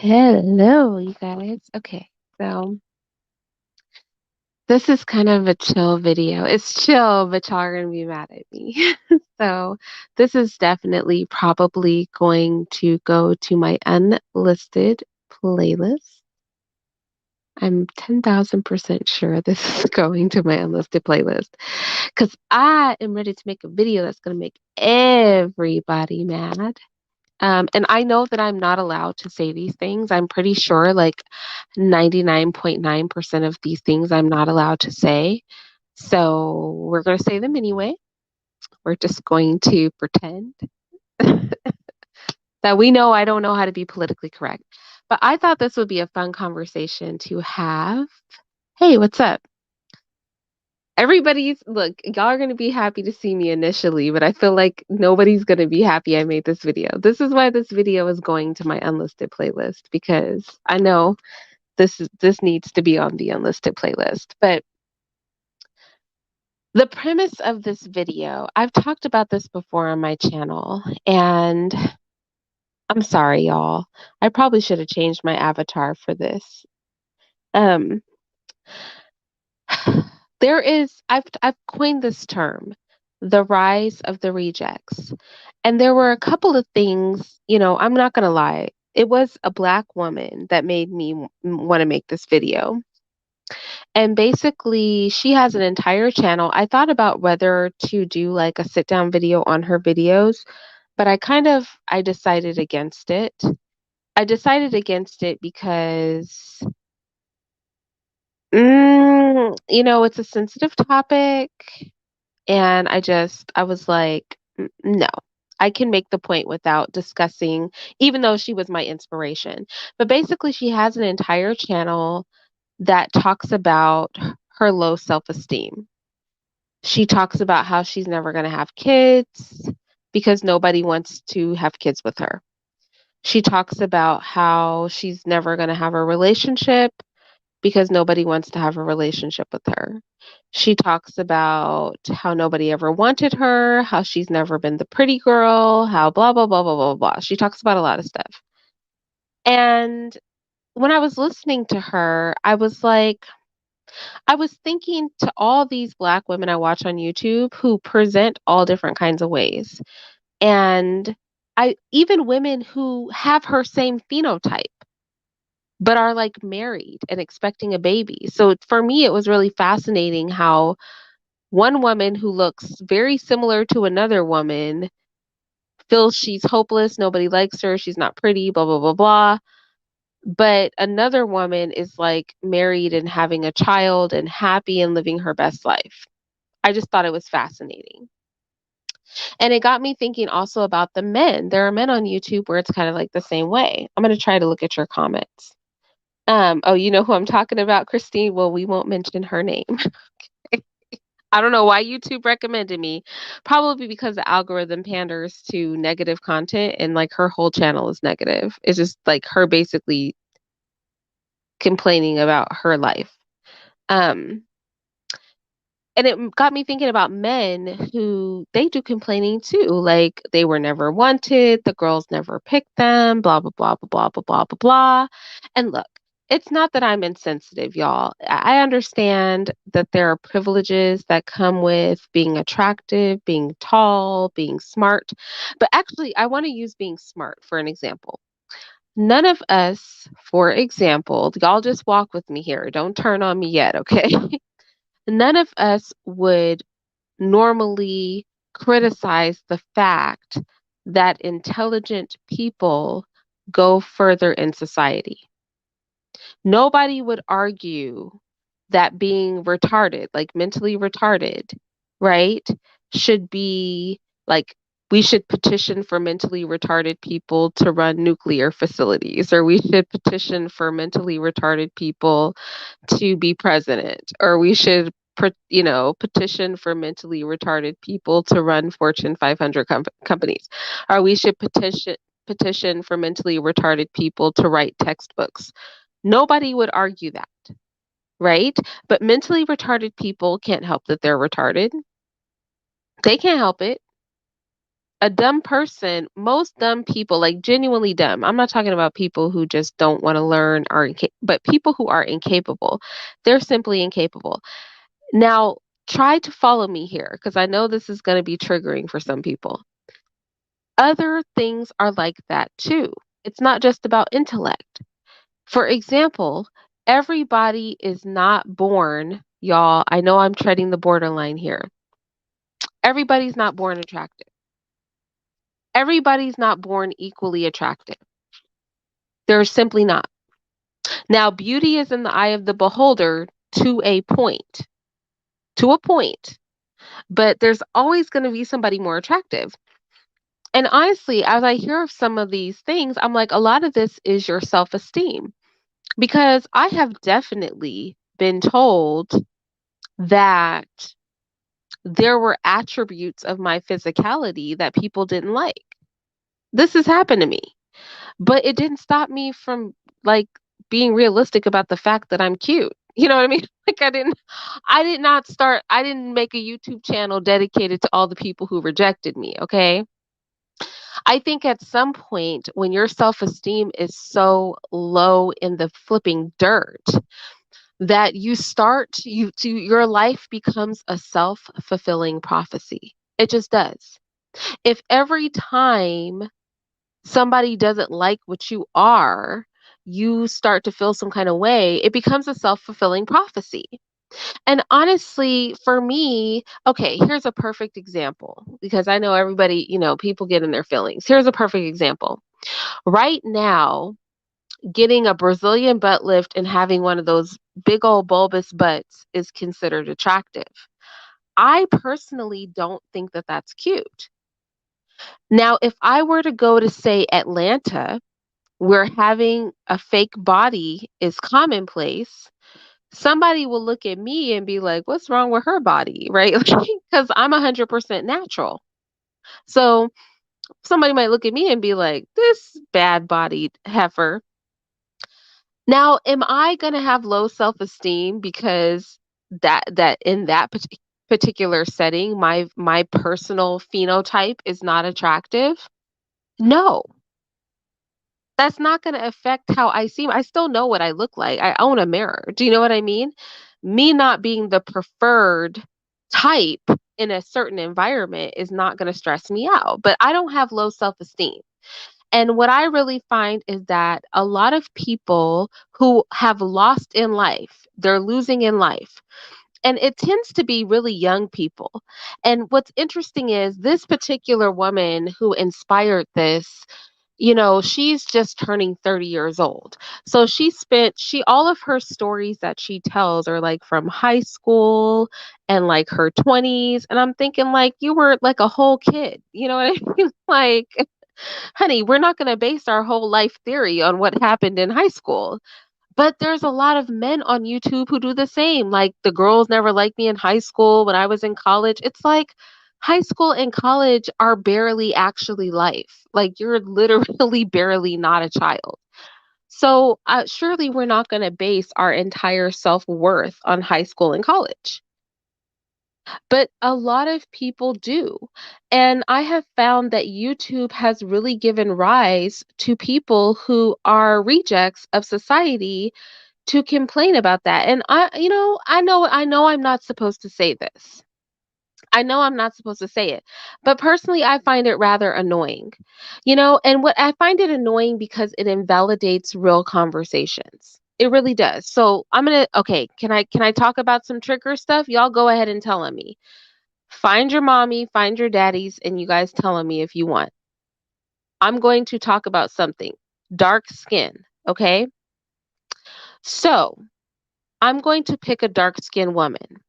Hello, you guys. Okay, so this is kind of a chill video. It's chill, but y'all are gonna be mad at me. So this is definitely probably going to go to my unlisted playlist. I'm 10,000% sure this is going to my unlisted playlist because I am ready to make a video that's gonna make everybody mad. And I know that I'm not allowed to say these things. I'm pretty sure like 99.9% of these things I'm not allowed to say. So we're going to say them anyway. We're just going to pretend that we know I don't know how to be politically correct. But I thought this would be a fun conversation to have. Hey, what's up? Look, y'all are going to be happy to see me initially, but I feel like nobody's going to be happy I made this video. This is why this video is going to my unlisted playlist because I know this needs to be on the unlisted playlist. But the premise of this video, I've talked about this before on my channel, and I'm sorry, y'all. I probably should have changed my avatar for this. Um, I've coined this term, the rise of the rejects. And there were a couple of things, I'm not gonna lie. It was a black woman that made me want to make this video. And basically, she has an entire channel. I thought about whether to do like a sit down video on her videos, but I decided against it. I decided against it because it's a sensitive topic and I was like, No. I can make the point without discussing, even though she was my inspiration. But basically, she has an entire channel that talks about her low self-esteem. She talks about how she's never going to have kids because nobody wants to have kids with her. She talks about how she's never going to have a relationship because nobody wants to have a relationship with her. She talks about how nobody ever wanted her, how she's never been the pretty girl, how blah, blah, blah, blah, blah, blah. She talks about a lot of stuff. And when I was listening to her, I was thinking to all these Black women I watch on YouTube who present all different kinds of ways. And even women who have her same phenotype, but are like married and expecting a baby. So for me, it was really fascinating how one woman who looks very similar to another woman feels she's hopeless, nobody likes her, she's not pretty, blah, blah, blah, blah. But another woman is like married and having a child and happy and living her best life. I just thought it was fascinating. And it got me thinking also about the men. There are men on YouTube where it's kind of like the same way. I'm going to try to look at your comments. Oh, you know who I'm talking about, Christine? Well, we won't mention her name. I don't know why YouTube recommended me. Probably because the algorithm panders to negative content and like her whole channel is negative. It's just like her basically complaining about her life. Um, and it got me thinking about men who they do complaining too. Like they were never wanted, the girls never picked them, blah blah blah blah blah blah blah blah blah. And look, it's not that I'm insensitive, y'all. I understand that there are privileges that come with being attractive, being tall, being smart. But actually, I want to use being smart for an example. None of us, for example, y'all just walk with me here. Don't turn on me yet, okay? None of us would normally criticize the fact that intelligent people go further in society. Nobody would argue that being retarded, like mentally retarded, right, should be like we should petition for mentally retarded people to run nuclear facilities, or we should petition for mentally retarded people to be president, or we should petition for mentally retarded people to run Fortune 500 companies, or we should petition for mentally retarded people to write textbooks. Nobody would argue that, right? But mentally retarded people can't help that they're retarded. They can't help it. A dumb person, most dumb people, like genuinely dumb. I'm not talking about people who just don't want to learn or but people who are incapable. They're simply incapable. Now, try to follow me here because I know this is going to be triggering for some people. Other things are like that too. It's not just about intellect. For example, everybody is not born, y'all. I know I'm treading the borderline here. Everybody's not born attractive. Everybody's not born equally attractive. They're simply not. Now, beauty is in the eye of the beholder to a point, to a point, but there's always going to be somebody more attractive. And honestly, as I hear of some of these things, I'm like, a lot of this is your self esteem because I have definitely been told that there were attributes of my physicality that people didn't like. This has happened to me, but it didn't stop me from like being realistic about the fact that I'm cute. You know what I mean? Like I didn't make a YouTube channel dedicated to all the people who rejected me, okay? I think at some point when your self-esteem is so low in the flipping dirt that your life becomes a self-fulfilling prophecy. It just does. If every time somebody doesn't like what you are, you start to feel some kind of way, it becomes a self-fulfilling prophecy. And honestly, for me, okay, here's a perfect example because I know everybody, people get in their feelings. Here's a perfect example. Right now, getting a Brazilian butt lift and having one of those big old bulbous butts is considered attractive. I personally don't think that that's cute. Now, if I were to go to, say, Atlanta, where having a fake body is commonplace, somebody will look at me and be like, what's wrong with her body? Right? Because I'm 100% natural. So somebody might look at me and be like, this bad bodied heifer. Now, am I going to have low self esteem because that in that particular setting, my personal phenotype is not attractive? No, that's not going to affect how I see. I still know what I look like. I own a mirror. Do you know what I mean? Me not being the preferred type in a certain environment is not going to stress me out, but I don't have low self esteem. And what I really find is that a lot of people who have lost in life, they're losing in life. And it tends to be really young people. And what's interesting is this particular woman who inspired this, she's just turning 30 years old. So all of her stories that she tells are like from high school and like her 20s. And I'm thinking, like, you were like a whole kid. You know what I mean? Like, honey, we're not going to base our whole life theory on what happened in high school. But there's a lot of men on YouTube who do the same. Like the girls never liked me in high school when I was in college. It's like high school and college are barely actually life. Like you're literally barely not a child. So surely we're not going to base our entire self worth on high school and college. But a lot of people do. And I have found that YouTube has really given rise to people who are rejects of society to complain about that. And I know I'm not supposed to say this. I know I'm not supposed to say it. But personally, I find it rather annoying. And what I find it annoying because it invalidates real conversations. It really does. So okay, can I talk about some trigger stuff? Y'all go ahead and tell on me. Find your mommy, find your daddies, and you guys tell on me if you want. I'm going to talk about something. Dark skin, okay? So, I'm going to pick a dark skinned woman,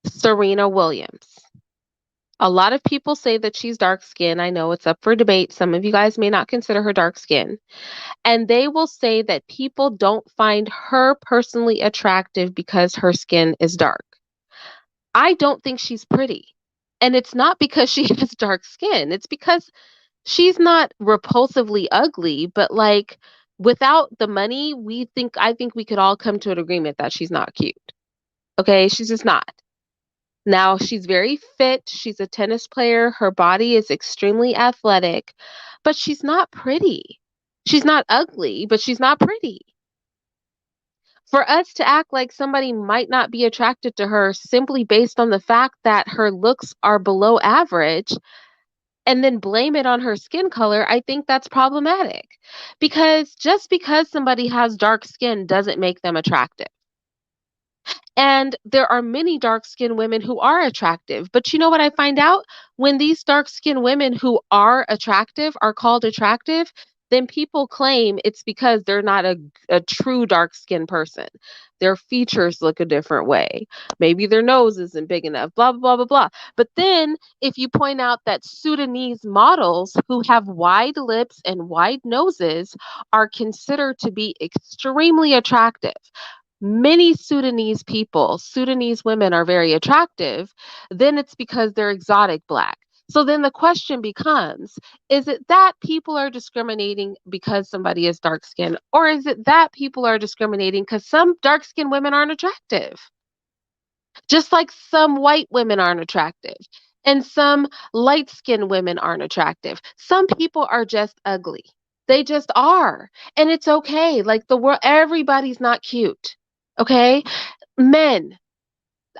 Serena Williams. A lot of people say that she's dark skinned. I know it's up for debate. Some of you guys may not consider her dark skinned. And they will say that people don't find her personally attractive because her skin is dark. I don't think she's pretty. And it's not because she has dark skin. It's because she's not repulsively ugly, but like without the money, I think we could all come to an agreement that she's not cute. Okay? She's just not. Now, she's very fit. She's a tennis player. Her body is extremely athletic, but she's not pretty. She's not ugly, but she's not pretty. For us to act like somebody might not be attracted to her simply based on the fact that her looks are below average and then blame it on her skin color, I think that's problematic. Because just because somebody has dark skin doesn't make them attractive. And there are many dark skinned women who are attractive. But you know what I find out? When these dark skinned women who are attractive are called attractive, then people claim it's because they're not a true dark skinned person. Their features look a different way. Maybe their nose isn't big enough, blah, blah, blah, blah, blah. But then if you point out that Sudanese models who have wide lips and wide noses are considered to be extremely attractive, many Sudanese people, Sudanese women are very attractive, then it's because they're exotic black. So then the question becomes, is it that people are discriminating because somebody is dark skinned, or is it that people are discriminating because some dark skinned women aren't attractive? Just like some white women aren't attractive and some light skinned women aren't attractive. Some people are just ugly. They just are. And it's okay. Like the world, everybody's not cute. Okay? Men.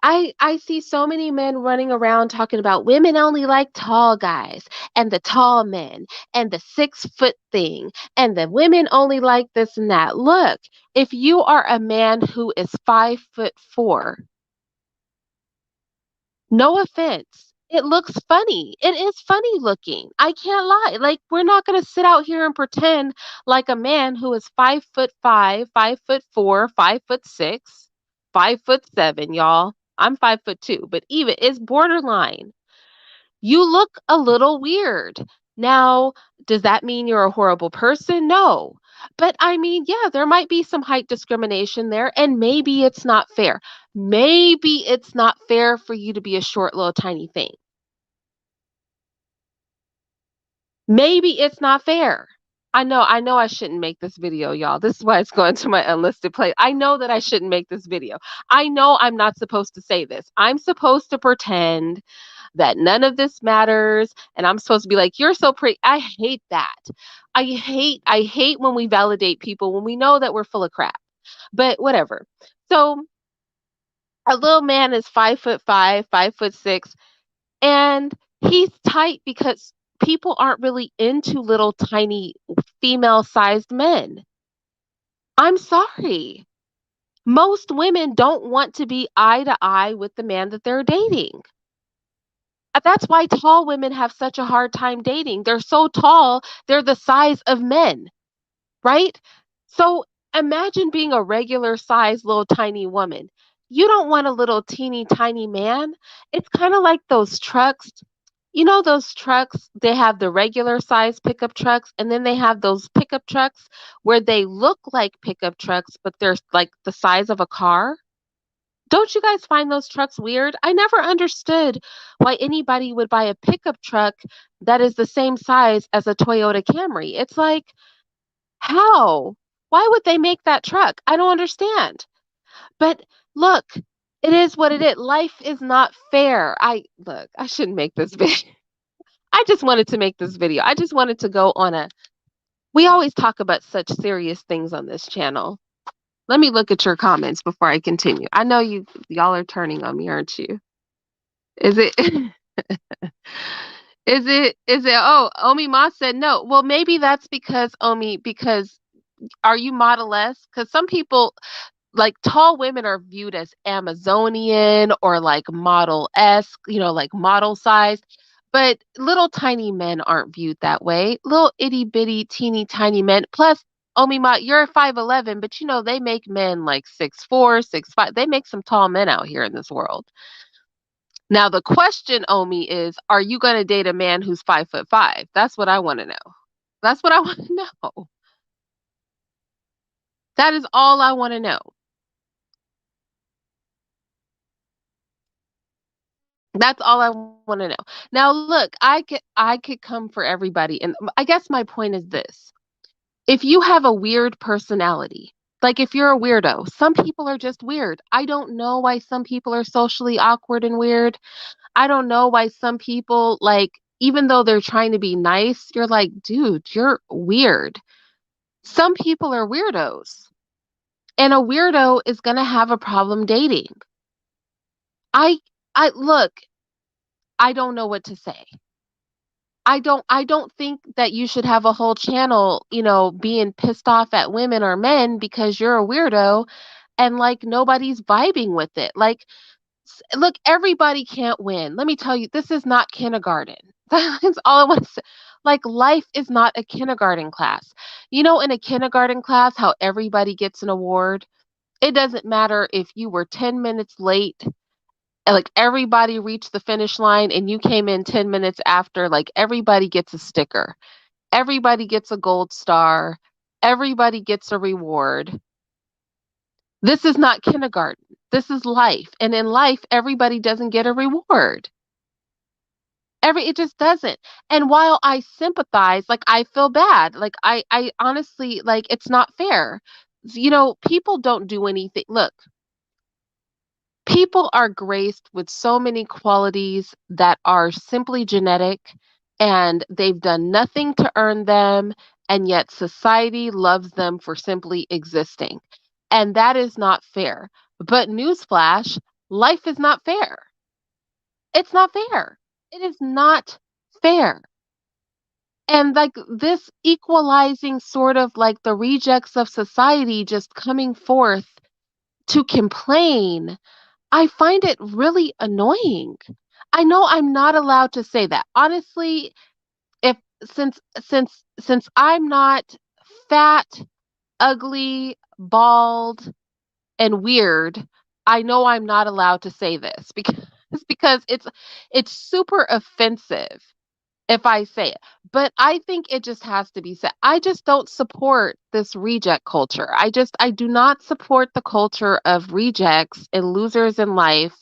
I see so many men running around talking about women only like tall guys and the tall men and the 6 foot thing and the women only like this and that. Look, if you are a man who is 5'4", no offense. It looks funny. It is funny looking. I can't lie. Like, we're not going to sit out here and pretend like a man who is 5'5", 5'4", 5'6", 5'7", y'all. I'm 5'2", but even it's borderline. You look a little weird. Now, does that mean you're a horrible person? No. But I mean, yeah, there might be some height discrimination there, and maybe it's not fair. Maybe it's not fair for you to be a short, little, tiny thing. Maybe it's not fair. I know I shouldn't make this video, y'all. This is why it's going to my unlisted play. I know that I shouldn't make this video. I know I'm not supposed to say this. I'm supposed to pretend that none of this matters and I'm supposed to be like, you're so pretty. I hate that. I hate when we validate people when we know that we're full of crap. But whatever. So a little man is 5'5", 5'6", and he's tight because people aren't really into little tiny female sized men. I'm sorry. Most women don't want to be eye to eye with the man that they're dating. That's why tall women have such a hard time dating. They're so tall, they're the size of men, right? So imagine being a regular size little tiny woman. You don't want a little teeny tiny man. It's kind of like those trucks. You know those trucks, they have the regular size pickup trucks and then they have those pickup trucks where they look like pickup trucks, but they're like the size of a car. Don't you guys find those trucks weird? I never understood why anybody would buy a pickup truck that is the same size as a Toyota Camry. It's like, how? Why would they make that truck? I don't understand. But look, it is what it is. Life is not fair. I shouldn't make this video. I just wanted to make this video. I just wanted to go on a we always talk about such serious things on this channel. Let me look at your comments before I continue. I know y'all are turning on me, aren't you? Is it is it oh, Omi Ma said no. Well, maybe that's because Omi because are you Model S? Because some people like tall women are viewed as Amazonian or like model esque, like model size. But little tiny men aren't viewed that way. Little itty bitty teeny tiny men. Plus, Omima, you're 5'11", but they make men like 6'4", 6'5". They make some tall men out here in this world. Now the question, Omi, is are you gonna date a man who's 5'5"? That's what I want to know. That's what I want to know. That is all I want to know. That's all I want to know. Now, look, I could come for everybody, and I guess my point is this: if you have a weird personality, Like if you're a weirdo, some people are just weird. I don't know why some people are socially awkward and weird. I don't know why some people like even though they're trying to be nice, you're like, dude, you're weird. Some people are weirdos, and a weirdo is going to have a problem dating. I I look, I don't know what to say. I don't think that you should have a whole channel, being pissed off at women or men because you're a weirdo and like nobody's vibing with it. Like look, everybody can't win. Let me tell you, this is not kindergarten. That's all I want to say. Like life is not a kindergarten class. In a kindergarten class how everybody gets an award. It doesn't matter if you were 10 minutes late, and like everybody reached the finish line and you came in 10 minutes after, like everybody gets a sticker. Everybody gets a gold star. Everybody gets a reward. This is not kindergarten. This is life. And in life, everybody doesn't get a reward. It just doesn't. And while I sympathize, like I feel bad. Like I honestly like it's not fair. People don't do anything. Look, people are graced with so many qualities that are simply genetic and they've done nothing to earn them, and yet society loves them for simply existing. And that is not fair. But newsflash, life is not fair. It's not fair. It is not fair. And like this equalizing sort of like the rejects of society just coming forth to complain, I find it really annoying. I know I'm not allowed to say that. Honestly, if since I'm not fat, ugly, bald, and weird, I know I'm not allowed to say this because it's super offensive if I say it. But I think it just has to be said. I just don't support this reject culture. I do not support the culture of rejects and losers in life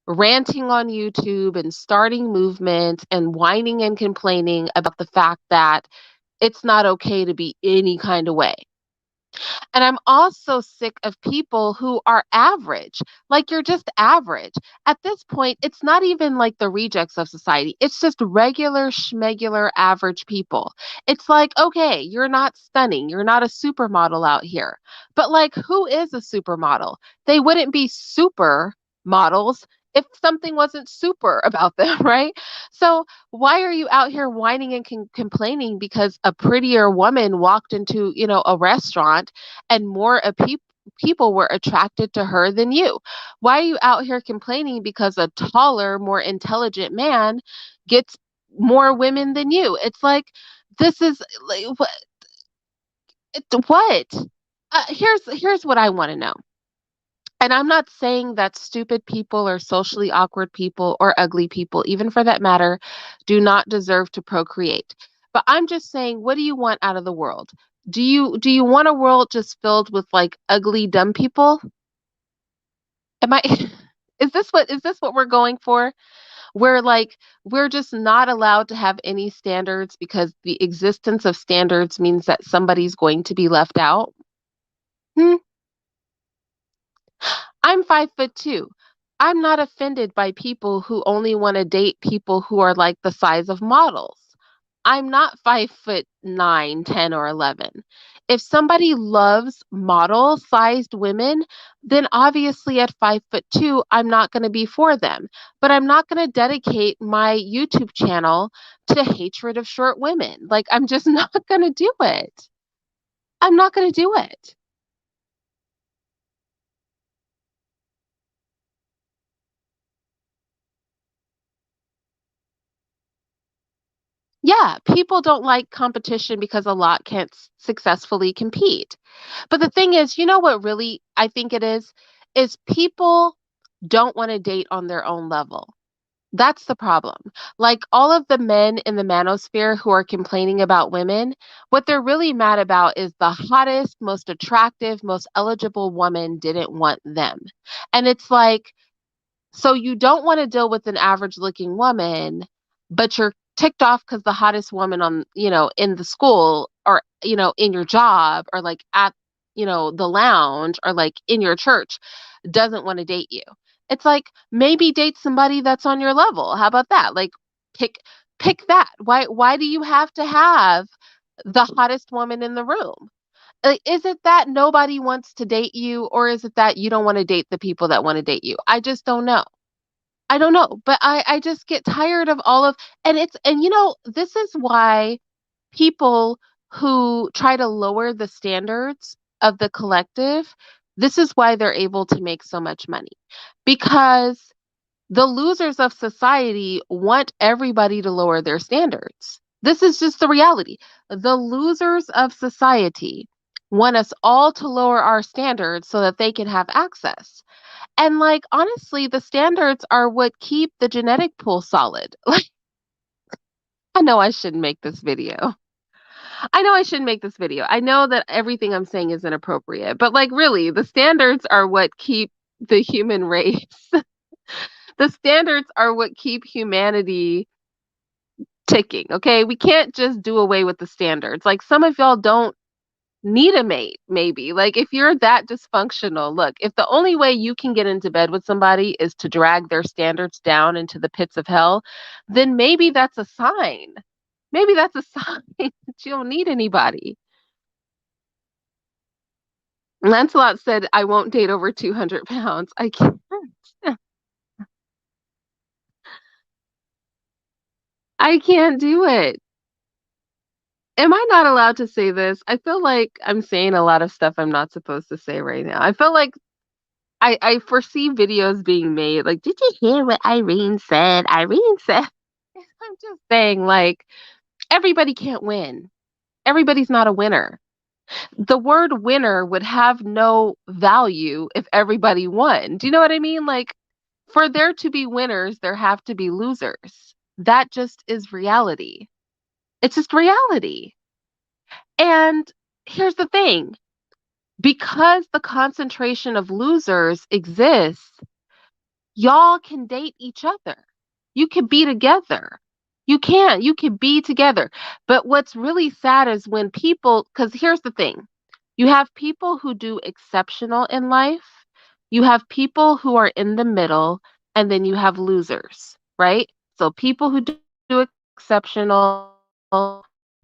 ranting on YouTube and starting movements and whining and complaining about the fact that it's not okay to be any kind of way. And I'm also sick of people who are average. Like you're just average. At this point, it's not even like the rejects of society. It's just regular schmegular average people. It's like, okay, you're not stunning. You're not a supermodel out here. But like, who is a supermodel? They wouldn't be super models if something wasn't super about them, right? So why are you out here whining and complaining because a prettier woman walked into, a restaurant and more people were attracted to her than you? Why are you out here complaining because a taller, more intelligent man gets more women than you? It's like this is like what? Here's what I want to know. And I'm not saying that stupid people or socially awkward people or ugly people, even for that matter, do not deserve to procreate. But I'm just saying, what do you want out of the world? Do you want a world just filled with like ugly dumb people? Am I is this what we're going for? Where like we're just not allowed to have any standards because the existence of standards means that somebody's going to be left out? Hmm? I'm 5'2". I'm not offended by people who only want to date people who are like the size of models. I'm not 5'9", 10, or 11. If somebody loves model sized women, then obviously at 5'2", I'm not going to be for them. But I'm not going to dedicate my YouTube channel to hatred of short women. Like, I'm just not going to do it. I'm not going to do it. Yeah, people don't like competition because a lot can't successfully compete. But the thing is, you know what really I think it is people don't want to date on their own level. That's the problem. Like all of the men in the manosphere who are complaining about women, what they're really mad about is the hottest, most attractive, most eligible woman didn't want them. And it's like, so you don't want to deal with an average looking woman, but you're ticked off because the hottest woman on, in the school or, in your job or like at, the lounge or like in your church doesn't want to date you. It's like maybe date somebody that's on your level. How about that? Like pick pick that. Why do you have to have the hottest woman in the room? Like, is it that nobody wants to date you, or is it that you don't want to date the people that want to date you? I just don't know. I don't know, but I just get tired of all of and this is why people who try to lower the standards of the collective, this is why they're able to make so much money. Because the losers of society want everybody to lower their standards. This is just the reality. The losers of society want us all to lower our standards so that they can have access. And like honestly, the standards are what keep the genetic pool solid. Like I know I shouldn't make this video. I know I shouldn't make this video. I know that everything I'm saying is inappropriate, but like really, the standards are what keep the human race. The standards are what keep humanity ticking, okay? We can't just do away with the standards. Like some of y'all don't need a mate, maybe. Like if you're that dysfunctional, look, if the only way you can get into bed with somebody is to drag their standards down into the pits of hell, then maybe that's a sign. Maybe that's a sign that you don't need anybody. Lancelot said, I won't date over 200 pounds. I can't. I can't do it. Am I not allowed to say this? I feel like I'm saying a lot of stuff I'm not supposed to say right now. I feel like I foresee videos being made. Like, did you hear what Irene said? Irene said, I'm just saying, like, everybody can't win. Everybody's not a winner. The word winner would have no value if everybody won. Do you know what I mean? Like, for there to be winners, there have to be losers. That just is reality. It's just reality. And here's the thing, because the concentration of losers exists, y'all can date each other. You can be together. You can be together. But what's really sad is when people, because here's the thing, you have people who do exceptional in life, you have people who are in the middle, and then you have losers, right? So people who do exceptional,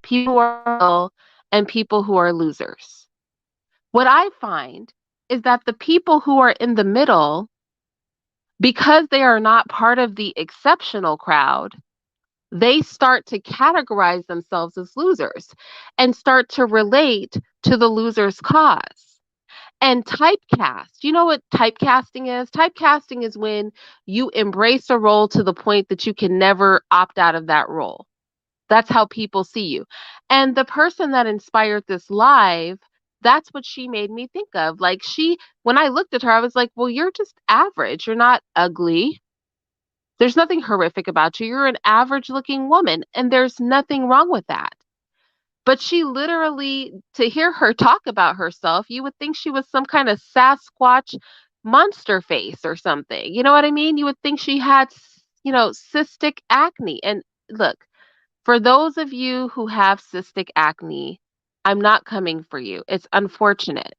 people who are middle, and people who are losers. What I find is that the people who are in the middle, because they are not part of the exceptional crowd, they start to categorize themselves as losers and start to relate to the loser's cause. And typecast, you know what typecasting is? Typecasting is when you embrace a role to the point that you can never opt out of that role. That's how people see you. And the person that inspired this live, that's what she made me think of. Like when I looked at her, I was like, well, you're just average. You're not ugly. There's nothing horrific about you. You're an average looking woman, and there's nothing wrong with that. But she literally, to hear her talk about herself, you would think she was some kind of Sasquatch monster face or something. You know what I mean? You would think she had, cystic acne. And look, for those of you who have cystic acne, I'm not coming for you. It's unfortunate,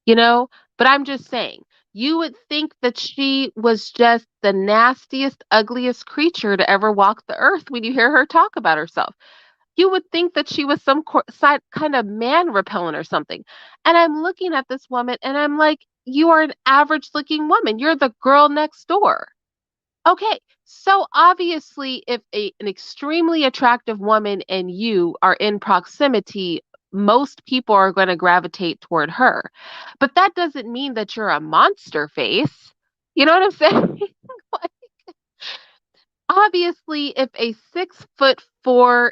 you know? But I'm just saying, you would think that she was just the nastiest, ugliest creature to ever walk the earth when you hear her talk about herself. You would think that she was some kind of man repellent or something. And I'm looking at this woman and I'm like, you are an average looking woman. You're the girl next door. Okay, so obviously, if an extremely attractive woman and you are in proximity, most people are going to gravitate toward her. But that doesn't mean that you're a monster face. You know what I'm saying? Like, obviously, if a 6'4"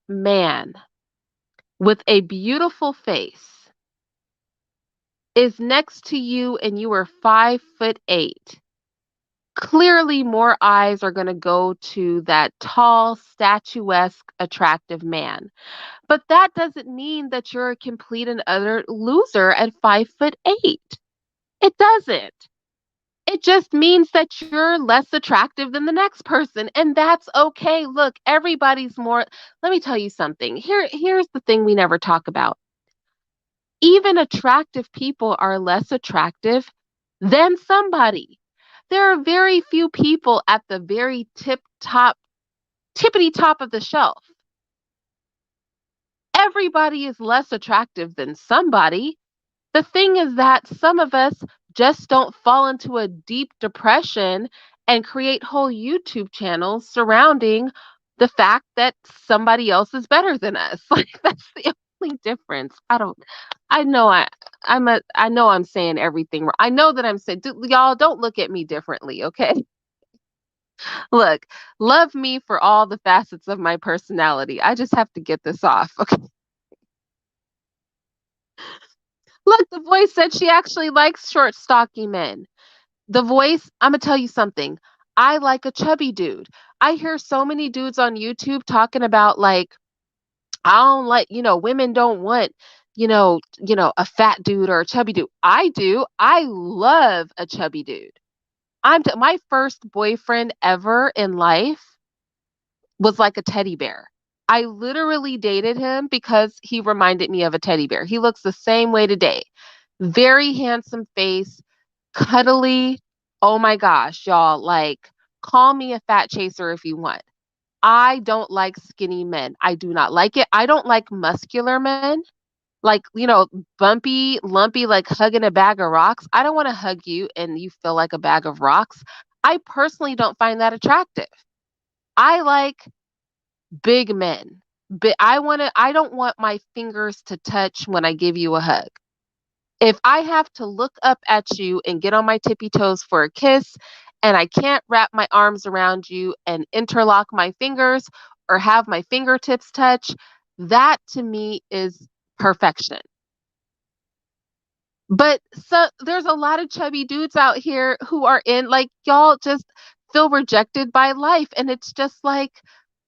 man with a beautiful face is next to you and you are 5'8", clearly more eyes are going to go to that tall, statuesque, attractive man. But that doesn't mean that you're a complete and utter loser at 5'8". It doesn't. It just means that you're less attractive than the next person, and that's okay. Look, everybody's more. Let me tell you something. Here's the thing we never talk about. Even attractive people are less attractive than somebody. There are very few people at the very tippity top of the shelf. Everybody is less attractive than somebody. The thing is that some of us just don't fall into a deep depression and create whole YouTube channels surrounding the fact that somebody else is better than us. Like that's the only difference. I know I know I'm saying everything wrong. I know that I'm saying y'all don't look at me differently, okay? Look, love me for all the facets of my personality. I just have to get this off. Okay. Look, the voice said she actually likes short, stocky men. The voice, I'm gonna tell you something. I like a chubby dude. I hear so many dudes on YouTube talking about like, I don't like, women don't want, a fat dude or a chubby dude. I do. I love a chubby dude. My first boyfriend ever in life was like a teddy bear. I literally dated him because he reminded me of a teddy bear. He looks the same way today. Very handsome face, cuddly. Oh my gosh, y'all, like call me a fat chaser if you want. I don't like skinny men. I do not like it. I don't like muscular men. Like, bumpy, lumpy, like hugging a bag of rocks. I don't want to hug you and you feel like a bag of rocks. I personally don't find that attractive. I like big men. But I don't want my fingers to touch when I give you a hug. If I have to look up at you and get on my tippy toes for a kiss, and I can't wrap my arms around you and interlock my fingers or have my fingertips touch, that to me is perfection. But so there's a lot of chubby dudes out here who are in like y'all just feel rejected by life and it's just like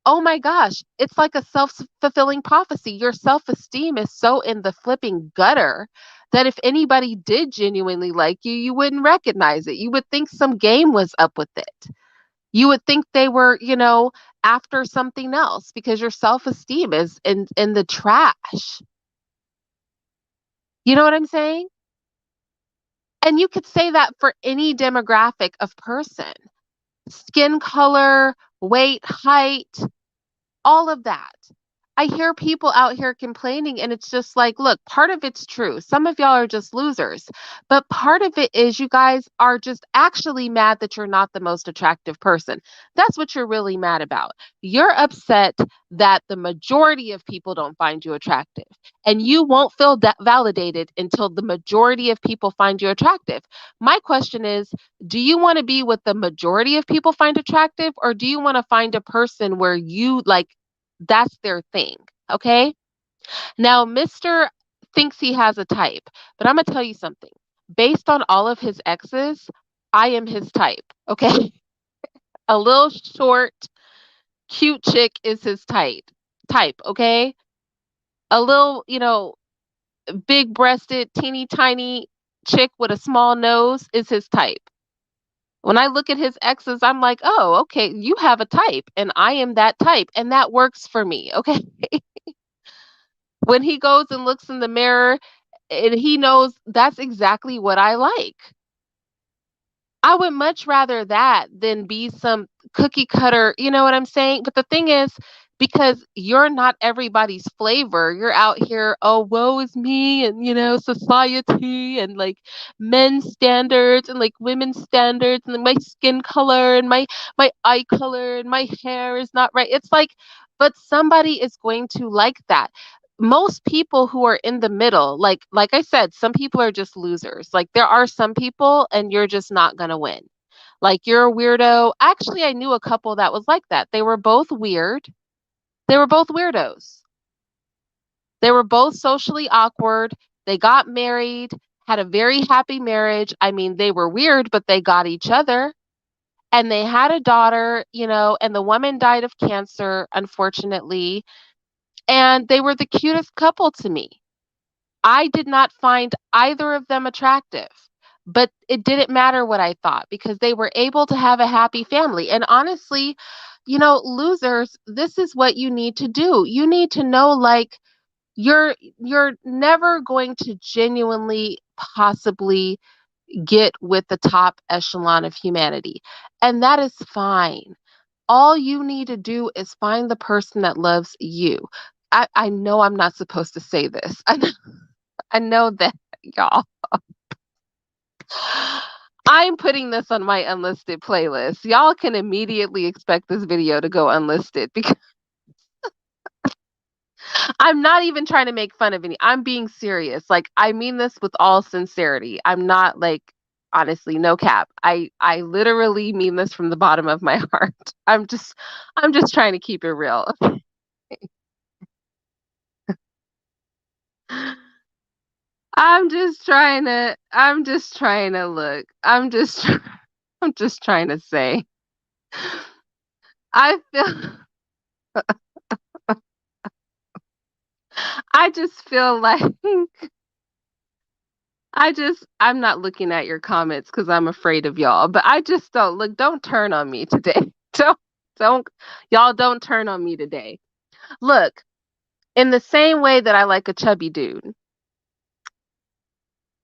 oh my gosh, it's like a self-fulfilling prophecy. Your self-esteem is so in the flipping gutter that if anybody did genuinely like you, you wouldn't recognize it. You would think some game was up with it. You would think they were, after something else because your self-esteem is in the trash. You know what I'm saying? And you could say that for any demographic of person. Skin color, weight, height, all of that. I hear people out here complaining, and it's just like, look, part of it's true. Some of y'all are just losers, but part of it is you guys are just actually mad that you're not the most attractive person. That's what you're really mad about. You're upset that the majority of people don't find you attractive, and you won't feel validated until the majority of people find you attractive. My question is, do you want to be what the majority of people find attractive, or do you want to find a person where you like that's their thing? Okay. Now, Mr. thinks he has a type, but I'm going to tell you something. Based on all of his exes, I am his type. Okay. A little short, cute chick is his type. Okay. A little, big breasted, teeny tiny chick with a small nose is his type. When I look at his exes, I'm like, oh, okay, you have a type, and I am that type, and that works for me. Okay. When he goes and looks in the mirror and he knows that's exactly what I like. I would much rather that than be some cookie cutter, you know what I'm saying? But the thing is, because you're not everybody's flavor, you're out here, oh, woe is me, and society and like men's standards and like women's standards, and my skin color and my eye color and my hair is not right. It's like, but somebody is going to like that. Most people who are in the middle, like I said, some people are just losers. Like there are some people and you're just not going to win. Like you're a weirdo. Actually, I knew a couple that was like that. They were both weird. They were both weirdos. They were both socially awkward. They got married, had a very happy marriage. I mean, they were weird, but they got each other and they had a daughter, and the woman died of cancer, unfortunately. And they were the cutest couple to me. I did not find either of them attractive, but it didn't matter what I thought because they were able to have a happy family. And honestly, losers, this is what you need to do. You need to know, like, you're never going to genuinely possibly get with the top echelon of humanity. And that is fine. All you need to do is find the person that loves you. I know I'm not supposed to say this. I know that, y'all. I'm putting this on my unlisted playlist. Y'all can immediately expect this video to go unlisted because I'm not even trying to make fun of any. I'm being serious. Like I mean this with all sincerity. I'm not like honestly, no cap. I literally mean this from the bottom of my heart. I'm just trying to keep it real. I'm just trying to look. I'm just trying to say. I feel I just feel like I'm not looking at your comments because I'm afraid of y'all, but I just don't turn on me today. Don't don't y'all don't turn on me today. Look, in the same way that I like a chubby dude,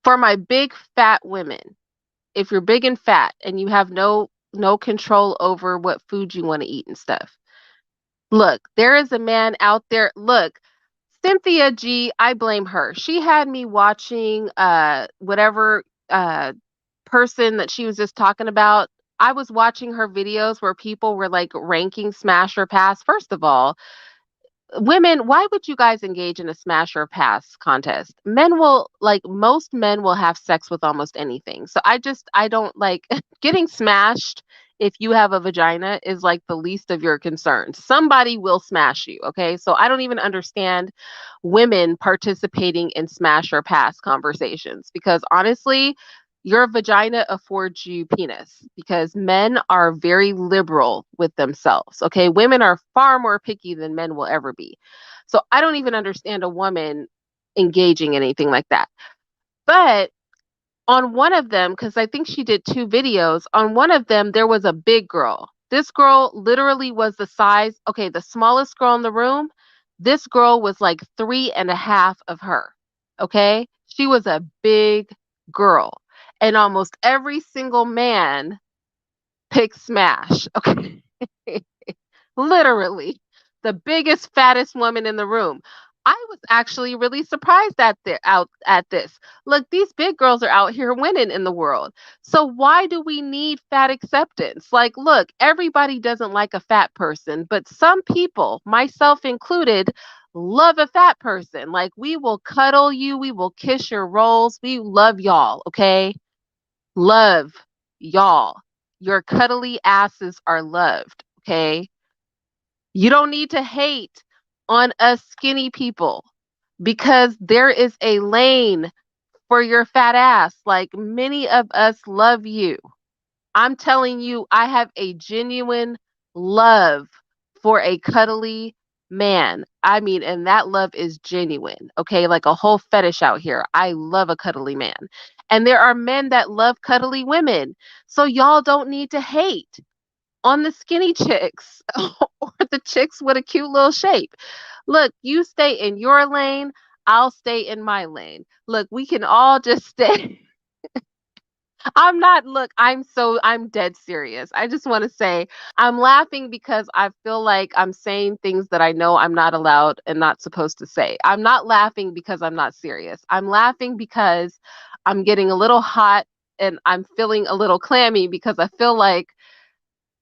for my big fat women, if you're big and fat and you have no control over what food you want to eat and stuff. Look, there is a man out there. Look, Cynthia G, I blame her. She had me watching whatever person that she was just talking about. I was watching her videos where people were like ranking smash or pass. First of all, women, why would you guys engage in a smash or pass contest? Men will, like, most men will have sex with almost anything. So I don't like getting smashed if you have a vagina is like the least of your concerns. Somebody will smash you. Okay. So I don't even understand women participating in smash or pass conversations because honestly, your vagina affords you penis because men are very liberal with themselves. Okay. Women are far more picky than men will ever be. So I don't even understand a woman engaging in anything like that. But on one of them, because I think she did two videos, on one of them, there was a big girl. This girl literally was the size, okay, the smallest girl in the room. This girl was like three and a half of her. Okay. She was a big girl. And almost every single man picked Smash. Okay. Literally the biggest, fattest woman in the room. I was actually really surprised at out at this. Look, these big girls are out here winning in the world. So why do we need fat acceptance? Like, look, everybody doesn't like a fat person, but some people, myself included, love a fat person. Like, we will cuddle you, we will kiss your rolls. We love y'all, okay? Love y'all. Your cuddly asses are loved, okay? You don't need to hate on us skinny people because there is a lane for your fat ass. Like many of us love you. I'm telling you, I have a genuine love for a cuddly man. I mean, and that love is genuine, okay? Like a whole fetish out here. I love a cuddly man. And there are men that love cuddly women. So y'all don't need to hate on the skinny chicks or the chicks with a cute little shape. Look, you stay in your lane, I'll stay in my lane. Look, we can all just stay. I'm not, look, I'm dead serious. I just want to say I'm laughing because I feel like I'm saying things that I know I'm not allowed and not supposed to say. I'm not laughing because I'm not serious. I'm laughing because I'm getting a little hot and I'm feeling a little clammy because I feel like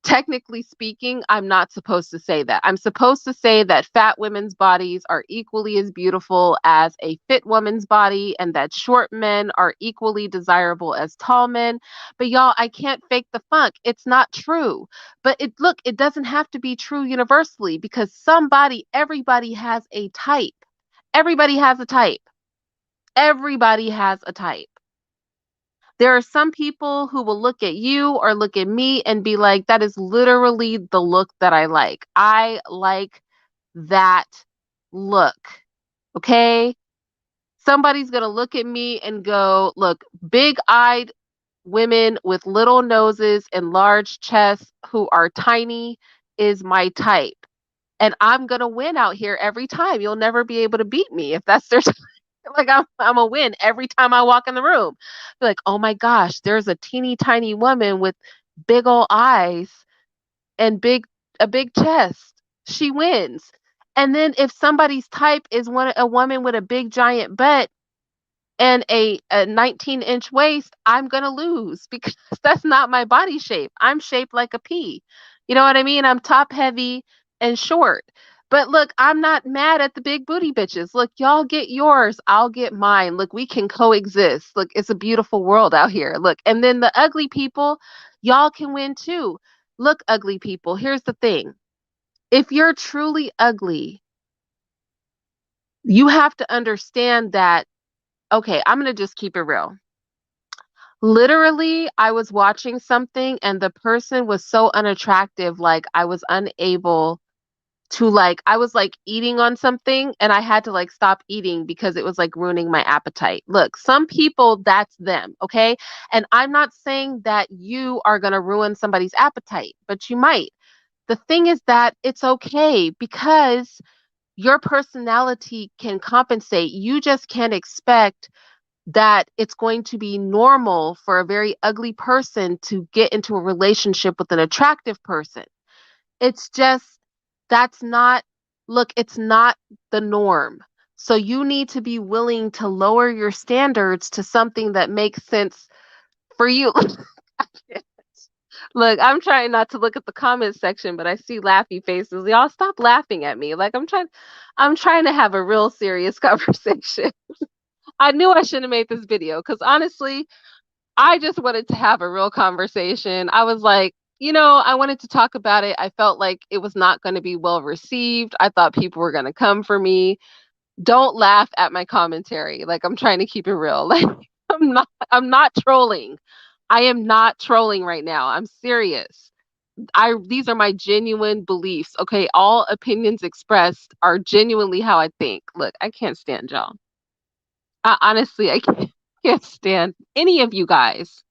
technically speaking, I'm not supposed to say that. I'm supposed to say that fat women's bodies are equally as beautiful as a fit woman's body and that short men are equally desirable as tall men. But y'all, I can't fake the funk. It's not true. But it doesn't have to be true universally because everybody has a type. Everybody has a type. Everybody has a type. There are some people who will look at you or look at me and be like, that is literally the look that I like. I like that look. Okay. Somebody's going to look at me and go, look, big eyed women with little noses and large chests who are tiny is my type. and I'm gonna win out here every time. You'll never be able to beat me if that's their like I'm a win every time I walk in the room. Be like, oh my gosh, there's a teeny tiny woman with big old eyes and big chest. She wins. And then if somebody's type is a woman with a big giant butt and a 19-inch waist, I'm going to lose because that's not my body shape. I'm shaped like a pea. You know what I mean? I'm top heavy and short. But look, I'm not mad at the big booty bitches. Look, y'all get yours, I'll get mine. Look, we can coexist. Look, it's a beautiful world out here. Look, and then the ugly people, y'all can win too. Look, ugly people, here's the thing. If you're truly ugly, you have to understand that, okay, I'm going to just keep it real. Literally, I was watching something and the person was so unattractive, like I was unable to I was like eating on something and I had to like stop eating because it was like ruining my appetite. Look, some people that's them, okay? And I'm not saying that you are going to ruin somebody's appetite, but you might. The thing is that it's okay because your personality can compensate. You just can't expect that it's going to be normal for a very ugly person to get into a relationship with an attractive person. It's just, that's not, look, it's not the norm. So you need to be willing to lower your standards to something that makes sense for you. Look, I'm trying not to look at the comment section, but I see laughy faces. Y'all stop laughing at me. Like I'm trying to have a real serious conversation. I knew I shouldn't have made this video because honestly, I just wanted to have a real conversation. I was like, I wanted to talk about it. I felt like it was not going to be well received. I thought people were going to come for me. Don't laugh at my commentary. Like I'm trying to keep it real. Like I'm not trolling. I am not trolling right now. I'm serious. I These are my genuine beliefs. Okay, all opinions expressed are genuinely how I think. Look, I can't stand y'all. Honestly, I can't stand any of you guys.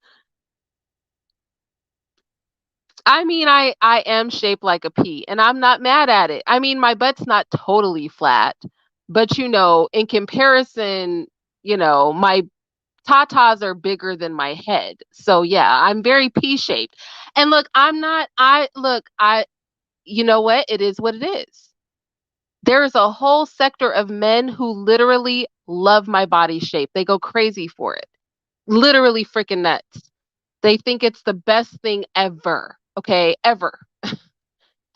I mean, I am shaped like a pea, and I'm not mad at it. I mean, my butt's not totally flat, but in comparison, my tatas are bigger than my head. So yeah, I'm very pea shaped. And look, I'm not. I look. I. You know what? It is what it is. There is a whole sector of men who literally love my body shape. They go crazy for it. Literally freaking nuts. They think it's the best thing ever. Okay, ever.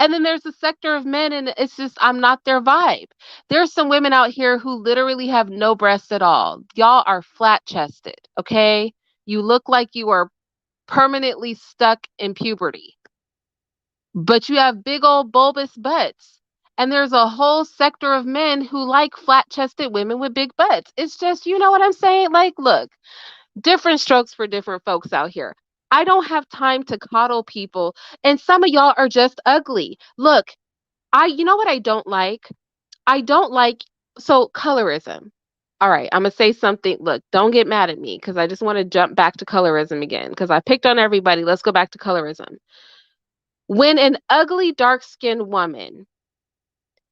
And then there's a sector of men, and it's just, I'm not their vibe. There's some women out here who literally have no breasts at all. Y'all are flat chested, okay? You look like you are permanently stuck in puberty, but you have big old bulbous butts. And there's a whole sector of men who like flat chested women with big butts. It's just, you know what I'm saying? Like, look, different strokes for different folks out here. I don't have time to coddle people, and some of y'all are just ugly. Look, you know what I don't like? I don't like so colorism. All right, I'm gonna say something. Look, don't get mad at me because I just want to jump back to colorism again because I picked on everybody. Let's go back to colorism. When an ugly, dark-skinned woman,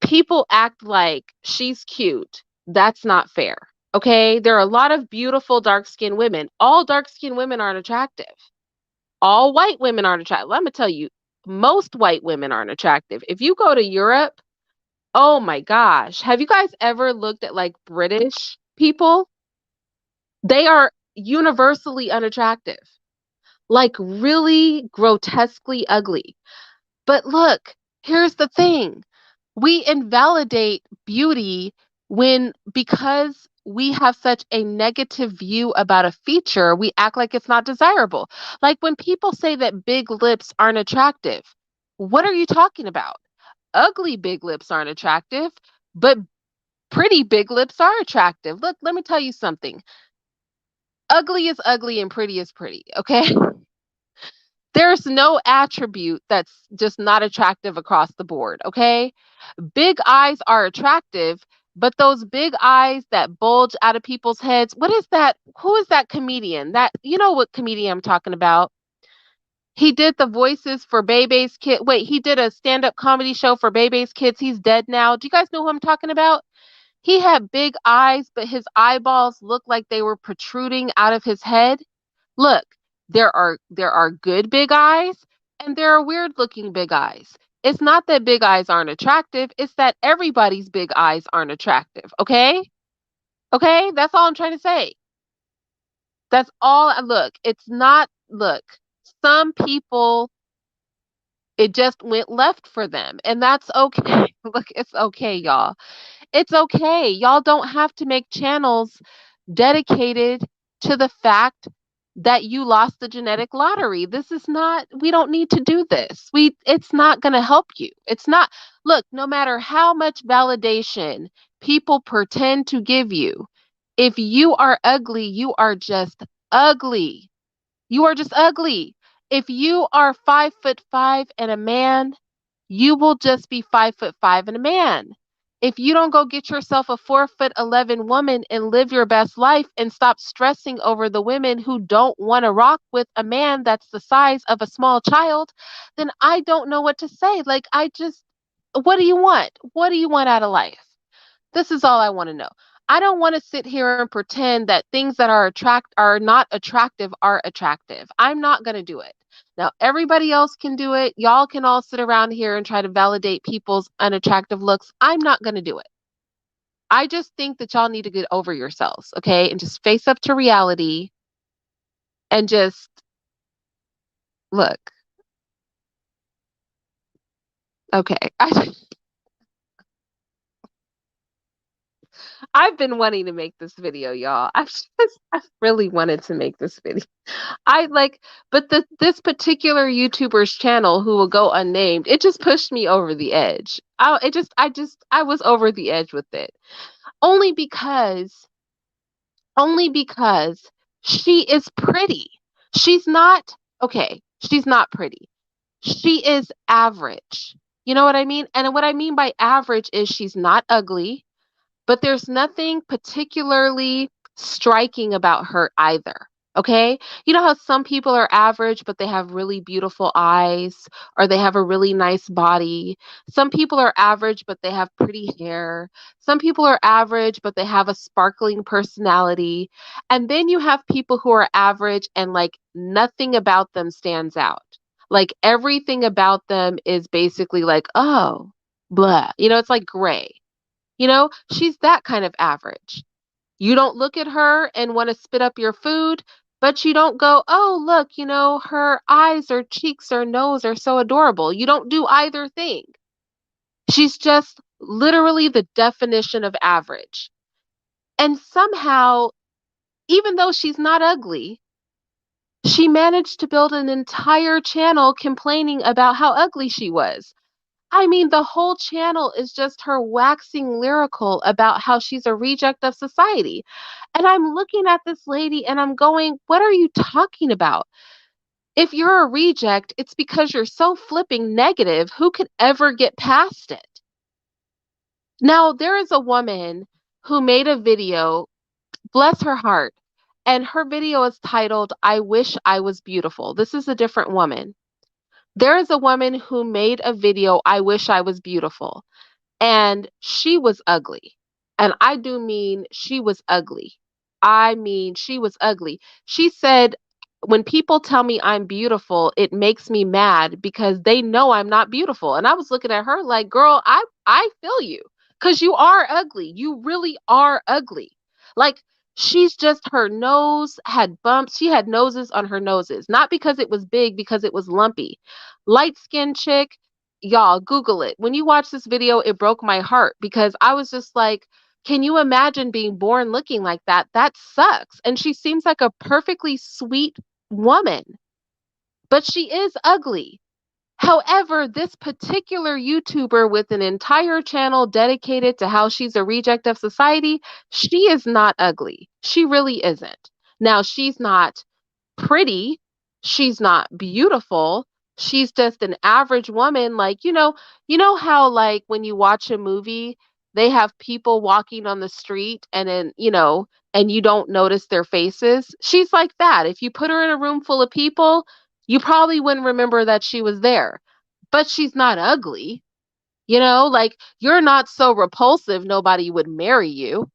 people act like she's cute. That's not fair. Okay, there are a lot of beautiful dark-skinned women. All dark-skinned women aren't attractive. All white women aren't attractive. Let me tell you, most white women aren't attractive. If you go to Europe, oh my gosh. Have you guys ever looked at like British people? They are universally unattractive, like really grotesquely ugly. But look, here's the thing. We invalidate beauty because we have such a negative view about a feature, we act like it's not desirable. Like when people say that big lips aren't attractive, what are you talking about? Ugly big lips aren't attractive, but pretty big lips are attractive. Look, let me tell you something. Ugly is ugly and pretty is pretty, okay? There's no attribute that's just not attractive across the board, okay? Big eyes are attractive, but those big eyes that bulge out of people's heads, what is that? Who is that comedian? That, you know what comedian I'm talking about? He did the voices for Bebe's kid. Wait, he did a stand-up comedy show for Bebe's kids. He's dead now. Do you guys know who I'm talking about? He had big eyes, but his eyeballs looked like they were protruding out of his head. Look, there are good big eyes and there are weird looking big eyes. It's not that big eyes aren't attractive, it's that everybody's big eyes aren't attractive, okay? Okay? That's all I'm trying to say. That's all look, it's not look. Some people it just went left for them and that's okay. Look, it's okay, y'all. It's okay. Y'all don't have to make channels dedicated to the fact that you lost the genetic lottery. This is not, we don't need to do this. It's not going to help you. It's not, look, no matter how much validation people pretend to give you, if you are ugly, you are just ugly. You are just ugly. If you are 5'5" and a man, you will just be 5'5" and a man. If you don't go get yourself a 4'11" woman and live your best life and stop stressing over the women who don't want to rock with a man that's the size of a small child, then I don't know what to say. Like, what do you want? What do you want out of life? This is all I want to know. I don't want to sit here and pretend that things that are not attractive are attractive. I'm not going to do it. Now everybody else can do it. Y'all can all sit around here and try to validate people's unattractive looks. I'm not going to do it. I just think that y'all need to get over yourselves, okay? And just face up to reality and just look. Okay. I've been wanting to make this video, y'all. I've really wanted to make this video. I like, but this particular YouTuber's channel who will go unnamed, it just pushed me over the edge. I was over the edge with it. Only because, only because she is pretty. She's not, okay, she's not pretty. She is average. You know what I mean? And what I mean by average is she's not ugly, but there's nothing particularly striking about her either. Okay? You know how some people are average, but they have really beautiful eyes or they have a really nice body. Some people are average, but they have pretty hair. Some people are average, but they have a sparkling personality. And then you have people who are average and like nothing about them stands out. Like everything about them is basically like, oh, blah. You know, it's like gray. You know, she's that kind of average. You don't look at her and want to spit up your food, but you don't go, oh, look, you know, her eyes or cheeks or nose are so adorable. You don't do either thing. She's just literally the definition of average. And somehow, even though she's not ugly, she managed to build an entire channel complaining about how ugly she was. I mean, the whole channel is just her waxing lyrical about how she's a reject of society. And I'm looking at this lady and I'm going, what are you talking about? If you're a reject, it's because you're so flipping negative. Who could ever get past it? Now, there is a woman who made a video, bless her heart, and her video is titled, I Wish I Was Beautiful. This is a different woman. There is a woman who made a video, I Wish I Was Beautiful. And she was ugly. And I do mean she was ugly. I mean, she was ugly. She said, when people tell me I'm beautiful, it makes me mad because they know I'm not beautiful. And I was looking at her like, girl, I feel you because you are ugly. You really are ugly. Like, she's just, her nose had bumps. She had noses on her noses, not because it was big, because it was lumpy. Light skinned chick, y'all Google it. When you watch this video, it broke my heart because I was just like, can you imagine being born looking like that? That sucks. And she seems like a perfectly sweet woman, but she is ugly. However, this particular YouTuber with an entire channel dedicated to how she's a reject of society, she is not ugly. She really isn't. Now, she's not pretty. She's not beautiful. She's just an average woman. Like, you know how like when you watch a movie, they have people walking on the street and then, and you don't notice their faces. She's like that. If you put her in a room full of people, You probably wouldn't remember that she was there, but she's not ugly. You know, like you're not so repulsive, nobody would marry you.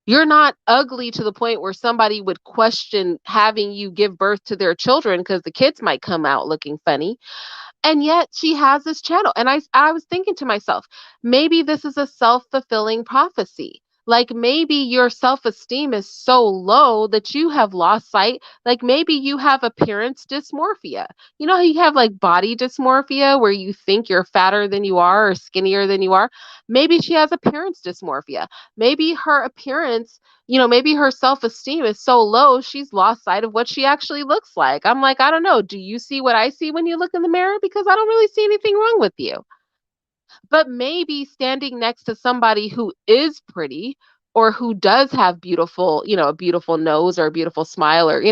You're not ugly to the point where somebody would question having you give birth to their children because the kids might come out looking funny. And yet she has this channel. And I was thinking to myself, maybe this is a self-fulfilling prophecy. Like maybe your self-esteem is so low that you have lost sight. Like maybe you have appearance dysmorphia. You know how you have like body dysmorphia where you think you're fatter than you are or skinnier than you are? Maybe she has appearance dysmorphia. Maybe her appearance, maybe her self esteem is so low, she's lost sight of what she actually looks like. I'm like, I don't know. Do you see what I see when you look in the mirror? Because I don't really see anything wrong with you. But maybe standing next to somebody who is pretty or who does have beautiful, a beautiful nose or a beautiful smile or,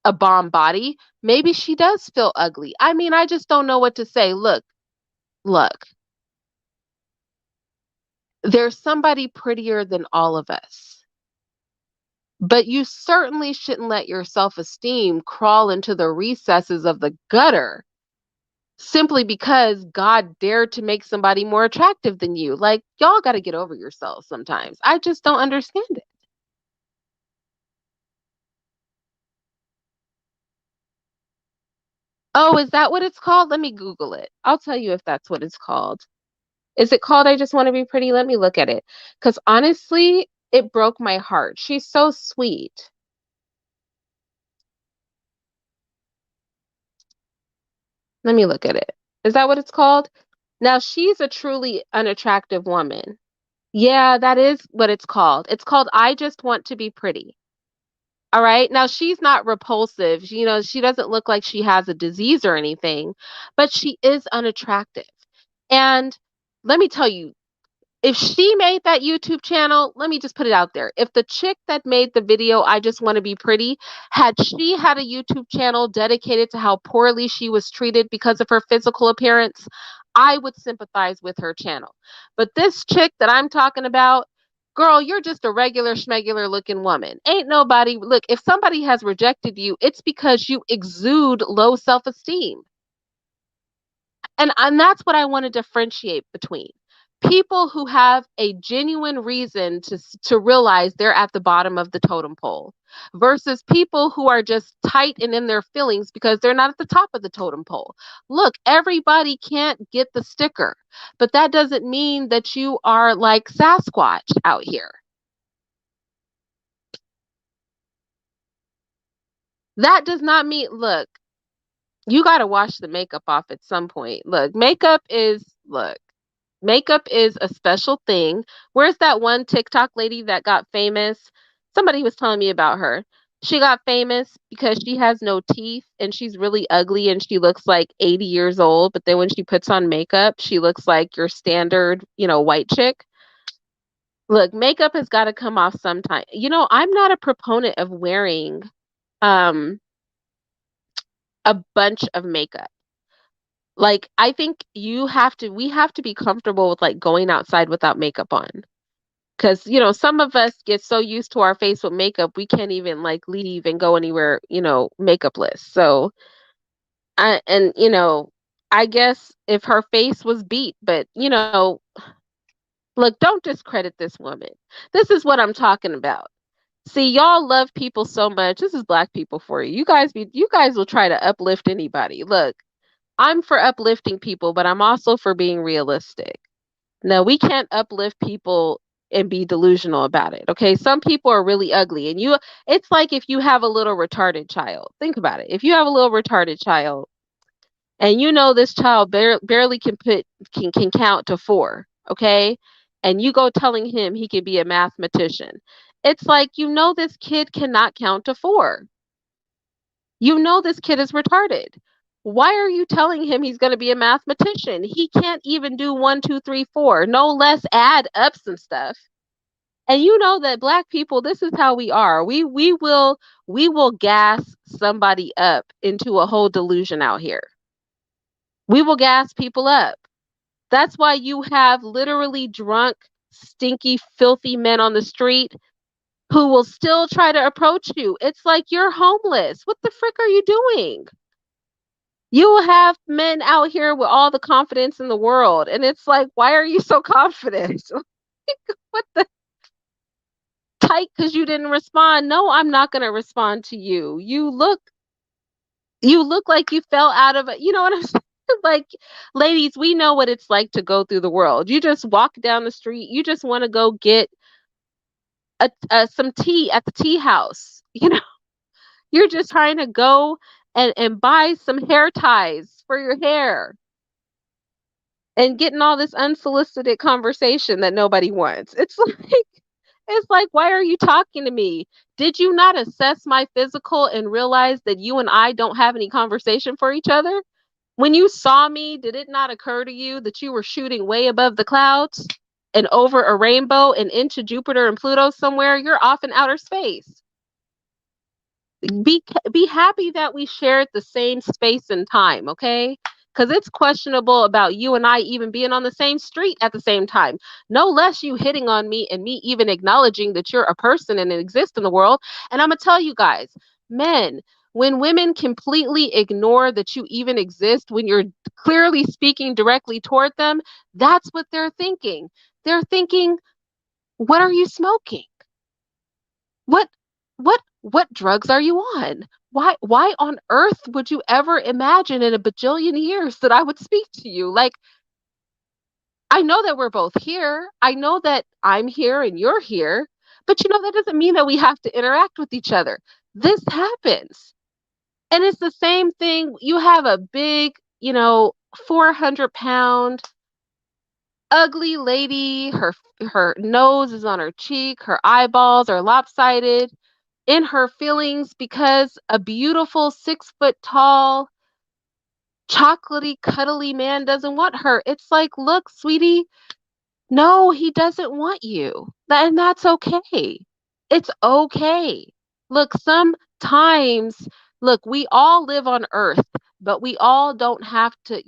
a bomb body, maybe she does feel ugly. I mean, I just don't know what to say. Look, there's somebody prettier than all of us. But you certainly shouldn't let your self esteem crawl into the recesses of the gutter simply because God dared to make somebody more attractive than you. Like, y'all got to get over yourselves sometimes. I just don't understand it. Oh, is that what it's called? Let me Google it. I'll tell you if that's what it's called. Is it called I Just Want to Be Pretty? Let me look at it. Because honestly, it broke my heart. She's so sweet. Let me look at it. Is that what it's called? Now, she's a truly unattractive woman. Yeah, that is what it's called. It's called I Just Want to Be Pretty. All right. Now, she's not repulsive. She doesn't look like she has a disease or anything, but she is unattractive. And let me tell you, if she made that YouTube channel, let me just put it out there. If the chick that made the video, I Just Want to Be Pretty, had she had a YouTube channel dedicated to how poorly she was treated because of her physical appearance, I would sympathize with her channel. But this chick that I'm talking about, girl, you're just a regular schmegular looking woman. Ain't nobody, look, if somebody has rejected you, it's because you exude low self esteem. And that's what I want to differentiate between people who have a genuine reason to realize they're at the bottom of the totem pole versus people who are just tight and in their feelings because they're not at the top of the totem pole. Look, everybody can't get the sticker, but that doesn't mean that you are like Sasquatch out here. That does not mean, look, you got to wash the makeup off at some point. Look, makeup is a special thing. Where's that one TikTok lady that got famous? Somebody was telling me about her. She got famous because she has no teeth and she's really ugly and she looks like 80 years old. But then when she puts on makeup, she looks like your standard, white chick. Look, makeup has got to come off sometime. I'm not a proponent of wearing um a bunch of makeup. Like, I think we have to be comfortable with like going outside without makeup on. Because, some of us get so used to our face with makeup, we can't even like leave and go anywhere, makeupless. So, I guess if her face was beat, but, look, don't discredit this woman. This is what I'm talking about. See, y'all love people so much. This is black people for you. You guys will try to uplift anybody. Look, I'm for uplifting people, but I'm also for being realistic. No, we can't uplift people and be delusional about it. Okay. Some people are really ugly. It's like if you have a little retarded child. Think about it. If you have a little retarded child and this child barely can count to four. Okay. And you go telling him he can be a mathematician. It's like, this kid cannot count to four. This kid is retarded. Why are you telling him he's going to be a mathematician? He can't even do one, two, three, four, no less add up some stuff. And you know that black people, this is how we are. We will gas somebody up into a whole delusion out here. We will gas people up. That's why you have literally drunk, stinky, filthy men on the street who will still try to approach you. It's like you're homeless. What the frick are you doing? You will have men out here with all the confidence in the world. And it's like, why are you so confident? What the type because you didn't respond? No, I'm not gonna respond to you. You look like you fell out of it. You know what I'm saying? Like, ladies, we know what it's like to go through the world. You just walk down the street, you just want to go get some tea at the tea house. You're just trying to go and buy some hair ties for your hair and getting all this unsolicited conversation that nobody wants. It's like, why are you talking to me? Did you not assess my physical and realize that you and I don't have any conversation for each other? When you saw me, did it not occur to you that you were shooting way above the clouds and over a rainbow and into Jupiter and Pluto somewhere? You're off in outer space. Be happy that we shared the same space and time, okay? Because it's questionable about you and I even being on the same street at the same time. No less you hitting on me and me even acknowledging that you're a person and exist in the world. And I'm gonna tell you guys, men, when women completely ignore that you even exist when you're clearly speaking directly toward them, that's what they're thinking. They're thinking, what are you smoking? What what drugs are you on? Why on earth would you ever imagine in a bajillion years that I would speak to you? Like, I know that we're both here. I know that I'm here and you're here, but that doesn't mean that we have to interact with each other. This happens. And it's the same thing. You have a big, 400-pound ugly lady. Her nose is on her cheek, her eyeballs are lopsided in her feelings because a beautiful 6 foot tall, chocolatey, cuddly man doesn't want her. It's like, look, sweetie, no, he doesn't want you. And that's okay. It's okay. Look, sometimes, look, we all live on Earth, but we all don't have to,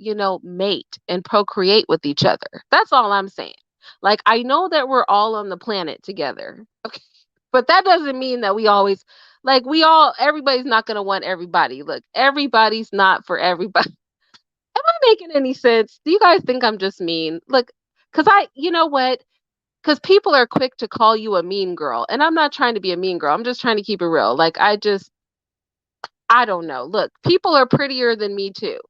mate and procreate with each other. That's all I'm saying. Like, I know that we're all on the planet together. Okay. But that doesn't mean that we always, like, everybody's not going to want everybody. Look, everybody's not for everybody. Am I making any sense? Do you guys think I'm just mean? Look, you know what? Because people are quick to call you a mean girl. And I'm not trying to be a mean girl. I'm just trying to keep it real. Like, I don't know. Look, people are prettier than me too.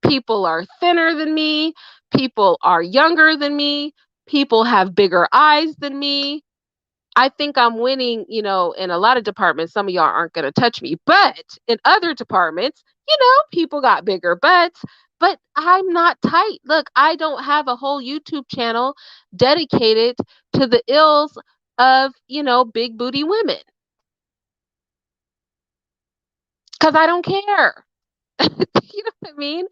People are thinner than me. People are younger than me. People have bigger eyes than me. I think I'm winning, in a lot of departments. Some of y'all aren't going to touch me, but in other departments, people got bigger butts, but I'm not tight. Look, I don't have a whole YouTube channel dedicated to the ills of, big booty women because I don't care. You know what I mean?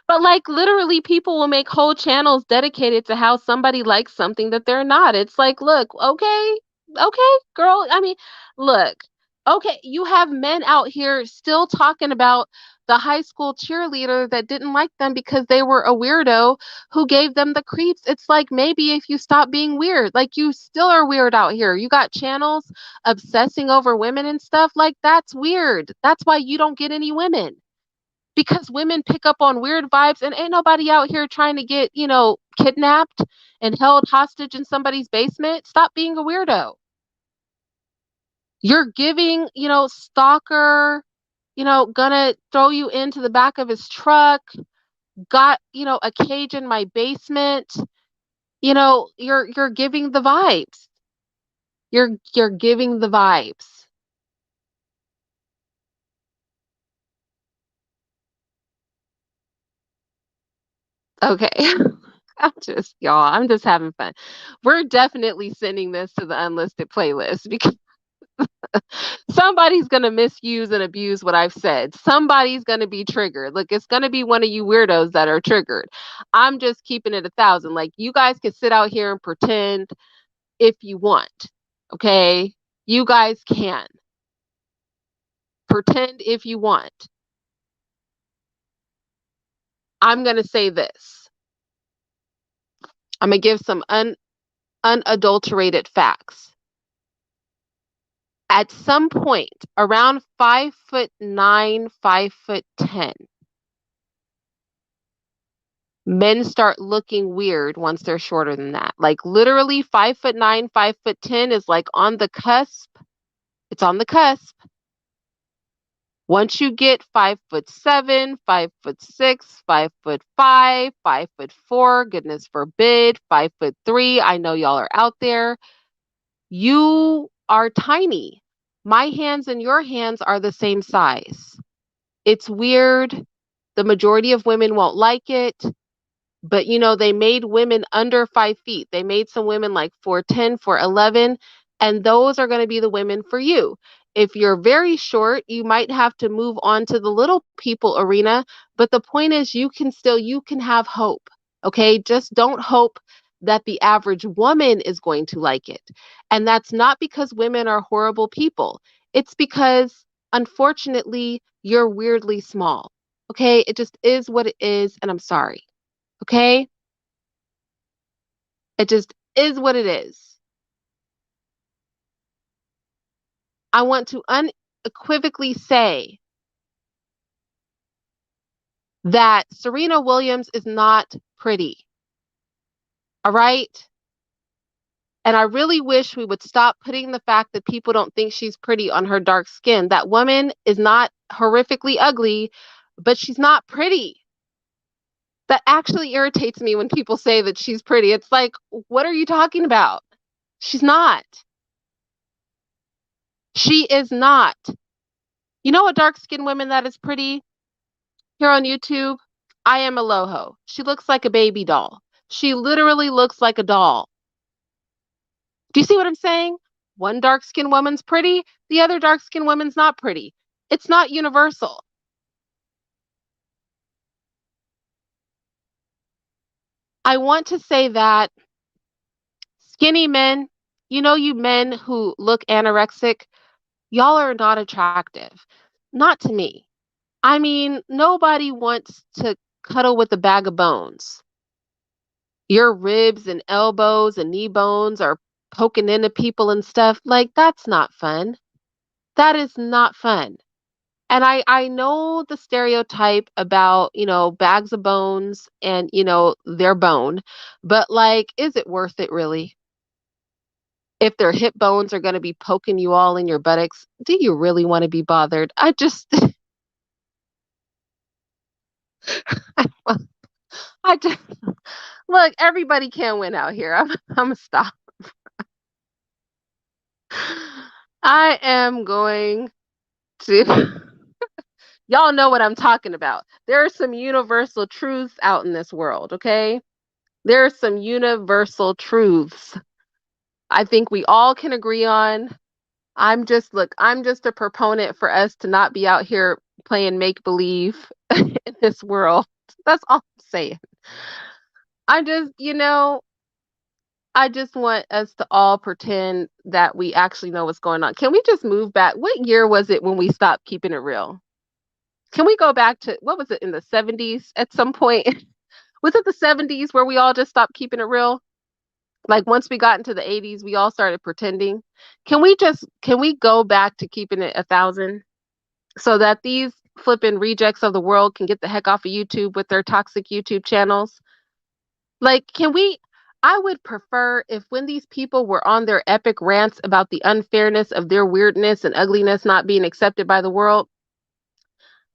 But like literally people will make whole channels dedicated to how somebody likes something that they're not. It's like, look, okay, okay, girl. I mean, look, okay, you have men out here still talking about the high school cheerleader that didn't like them because they were a weirdo who gave them the creeps. It's like maybe if you stop being weird, like you still are weird out here. You got channels obsessing over women and stuff. Like that's weird. That's why you don't get any women because women pick up on weird vibes and ain't nobody out here trying to get, kidnapped and held hostage in somebody's basement. Stop being a weirdo. You're giving, stalker, gonna throw you into the back of his truck, got, a cage in my basement. You're giving the vibes. You're giving the vibes. Okay. I'm just having fun. We're definitely sending this to the unlisted playlist because somebody's going to misuse and abuse what I've said. Somebody's going to be triggered. Look, it's going to be one of you weirdos that are triggered. I'm just keeping it 1,000. Like, you guys can sit out here and pretend if you want. Okay? You guys can pretend if you want. I'm going to say this. I'm going to give some unadulterated facts. At some point, around 5'9", 5'10", men start looking weird once they're shorter than that. Like literally 5'9", 5'10" is like on the cusp. It's on the cusp. Once you get 5'7", 5'6", 5'5", 5'4", goodness forbid, 5'3", I know y'all are out there. You are tiny. My hands and your hands are the same size. It's weird. The majority of women won't like it. But they made women under 5 feet. They made some women like 4'10", 4'11", and those are going to be the women for you. If you're very short, you might have to move on to the little people arena. But the point is, you can have hope. Okay. Just don't hope that the average woman is going to like it. And that's not because women are horrible people. It's because, unfortunately, you're weirdly small. Okay. It just is what it is. And I'm sorry. Okay? It just is what it is. I want to unequivocally say that Serena Williams is not pretty. All right? And I really wish we would stop putting the fact that people don't think she's pretty on her dark skin. That woman is not horrifically ugly, but she's not pretty. That actually irritates me when people say that she's pretty. It's like, what are you talking about? She's not. She is not. You know a dark skinned woman that is pretty? Here on YouTube, I am Aloho. She looks like a baby doll. She literally looks like a doll. Do you see what I'm saying? One dark skinned woman's pretty, the other dark skinned woman's not pretty. It's not universal. I want to say that skinny men, you men who look anorexic, y'all are not attractive. Not to me. I mean, nobody wants to cuddle with a bag of bones. Your ribs and elbows and knee bones are poking into people and stuff. Like, that's not fun. That is not fun. And I know the stereotype about, bags of bones and, their bone, but like, is it worth it really? If their hip bones are going to be poking you all in your buttocks, do you really want to be bothered? I just, I just, look, everybody can win out here. I'm gonna stop. I am going to, y'all know what I'm talking about. There are some universal truths out in this world, okay? There are some universal truths I think we all can agree on. I'm just a proponent for us to not be out here playing make believe in this world. That's all I'm saying. I just, I just want us to all pretend that we actually know what's going on. Can we just move back? What year was it when we stopped keeping it real? Can we go back to what was it in the 70s at some point? Was it the 70s where we all just stopped keeping it real? Like once we got into the 80s, we all started pretending. Can we go back to keeping it 1,000 so that these flipping rejects of the world can get the heck off of YouTube with their toxic YouTube channels? Like, can we? I would prefer if when these people were on their epic rants about the unfairness of their weirdness and ugliness not being accepted by the world,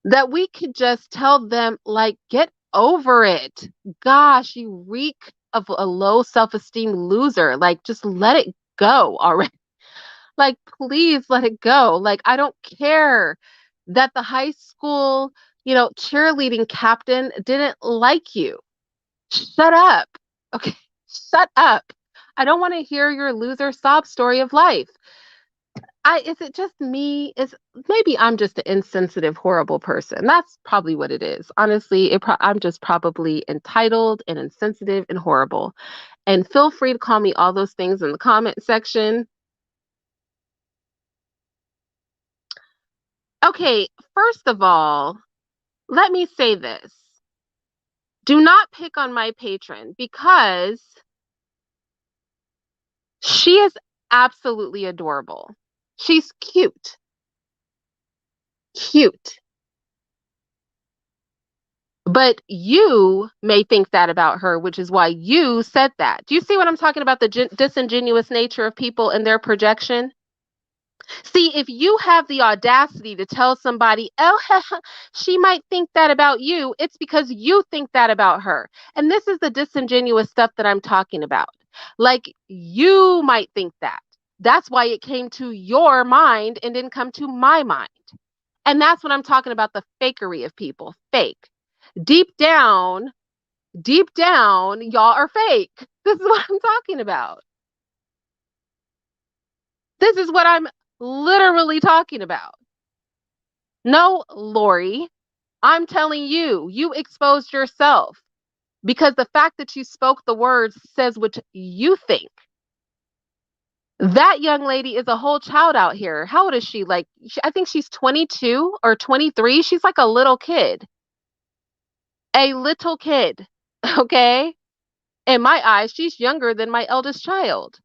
that we could just tell them, like, get over it. Gosh, you reek of a low self esteem loser. Like, just let it go already. Like, please let it go. Like, I don't care that the high school, cheerleading captain didn't like you. Shut up. Okay. Shut up. I don't want to hear your loser sob story of life. Is it just me? Is maybe I'm just an insensitive, horrible person. That's probably what it is. Honestly, I'm just probably entitled and insensitive and horrible. And feel free to call me all those things in the comment section. Okay, first of all, let me say this. Do not pick on my patron because she is absolutely adorable. She's cute. Cute. But you may think that about her, which is why you said that. Do you see what I'm talking about? The disingenuous nature of people and their projection? See, if you have the audacity to tell somebody, oh, she might think that about you, it's because you think that about her. And this is the disingenuous stuff that I'm talking about. Like, you might think that. That's why it came to your mind and didn't come to my mind. And that's what I'm talking about, the fakery of people. Fake. Deep down, deep down, y'all are fake. This is what I'm talking about. This is what I'm literally talking about. No, Lori, I'm telling you, you exposed yourself because the fact that you spoke the words says what you think. That young lady is a whole child out here. How old is she? Like, I think she's 22 or 23. She's like a little kid. A little kid. Okay. In my eyes, she's younger than my eldest child.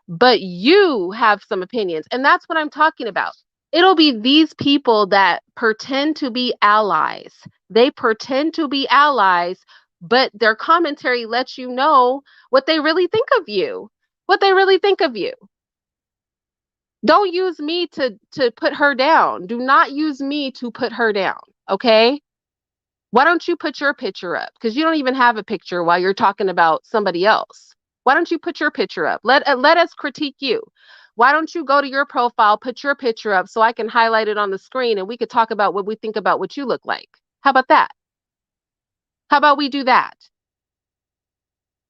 But you have some opinions. And that's what I'm talking about. It'll be these people that pretend to be allies. They pretend to be allies, but their commentary lets you know what they really think of you. What they really think of you. Don't use me to put her down. Do not use me to put her down, okay? Why don't you put your picture up? Because you don't even have a picture while you're talking about somebody else. Why don't you put your picture up? Let us critique you. Why don't you go to your profile, put your picture up so I can highlight it on the screen and we could talk about what we think about what you look like? How about that? How about we do that?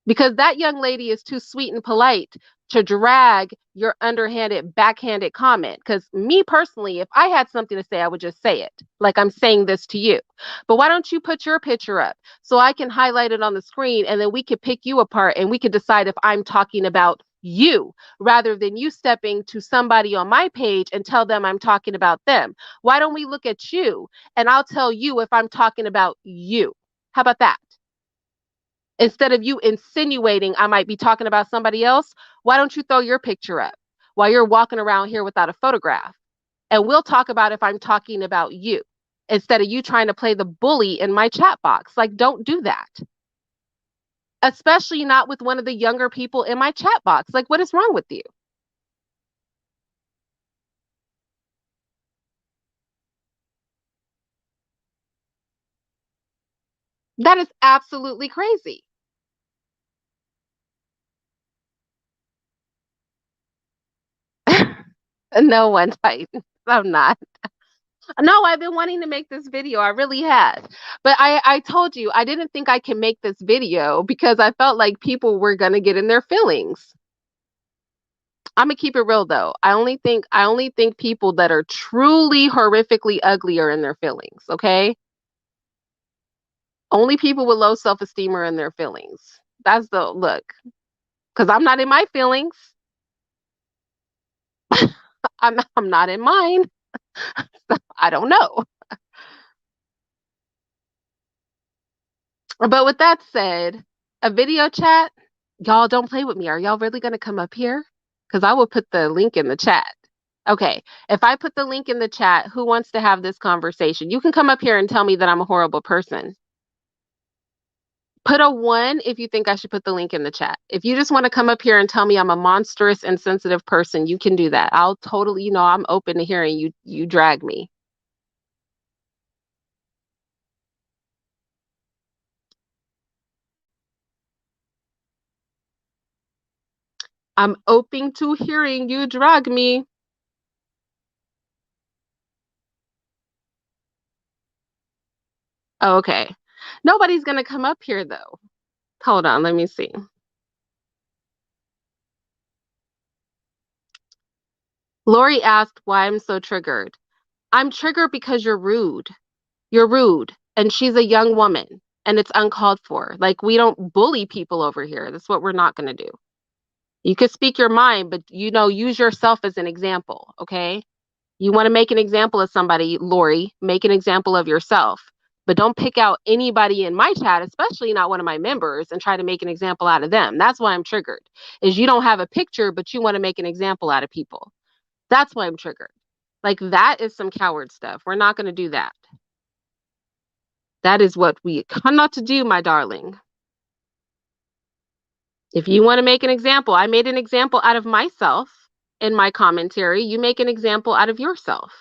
Because that young lady is too sweet and polite to drag your underhanded, backhanded comment. Because me personally, if I had something to say, I would just say it, like I'm saying this to you. But why don't you put your picture up so I can highlight it on the screen and then we could pick you apart and we could decide if I'm talking about you rather than you stepping to somebody on my page and tell them I'm talking about them? Why don't we look at you and I'll tell you if I'm talking about you? How about that? Instead of you insinuating I might be talking about somebody else, why don't you throw your picture up while you're walking around here without a photograph? And we'll talk about if I'm talking about you instead of you trying to play the bully in my chat box. Like, don't do that. Especially not with one of the younger people in my chat box. Like, what is wrong with you? That is absolutely crazy. No one type. I'm not. No, I've been wanting to make this video. I really had. But I told you I didn't think I can make this video because I felt like people were gonna get in their feelings. I'm gonna keep it real though. I only think people that are truly horrifically ugly are in their feelings, okay? Only people with low self-esteem are in their feelings. That's the look. Because I'm not in my feelings. I'm not in mine. I don't know. But with that said, a video chat, y'all don't play with me. Are y'all really gonna come up here? Because I will put the link in the chat. Okay, if I put the link in the chat, who wants to have this conversation? You can come up here and tell me that I'm a horrible person. Put a one if you think I should put the link in the chat. If you just want to come up here and tell me I'm a monstrous, insensitive person, you can do that. I'll totally, I'm open to hearing you drag me. I'm open to hearing you drag me. Oh, okay. Nobody's gonna come up here though. Hold on, let me see. Lori asked why I'm so triggered. I'm triggered because you're rude. You're rude. And she's a young woman and it's uncalled for. Like, we don't bully people over here. That's what we're not going to do. You could speak your mind, but use yourself as an example. Okay. You want to make an example of somebody, Lori, make an example of yourself. But don't pick out anybody in my chat, especially not one of my members, and try to make an example out of them. That's why I'm triggered. Is you don't have a picture, but you want to make an example out of people. That's why I'm triggered. Like that is some coward stuff. We're not going to do that. That is what we cannot do, my darling. If you want to make an example, I made an example out of myself in my commentary. You make an example out of yourself.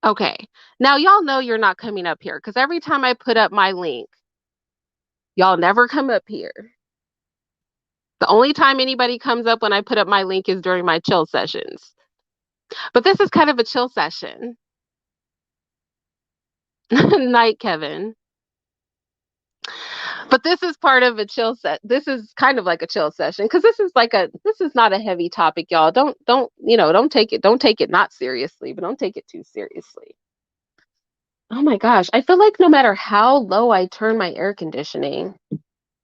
Okay. Now, y'all know you're not coming up here because every time I put up my link, y'all never come up here. The only time anybody comes up when I put up my link is during my chill sessions. But this is kind of a chill session. Night, Kevin. But this is part of a chill set. This is kind of like a chill session because this is not a heavy topic, y'all. Don't take it not seriously, but don't take it too seriously. Oh my gosh, I feel like no matter how low I turn my air conditioning,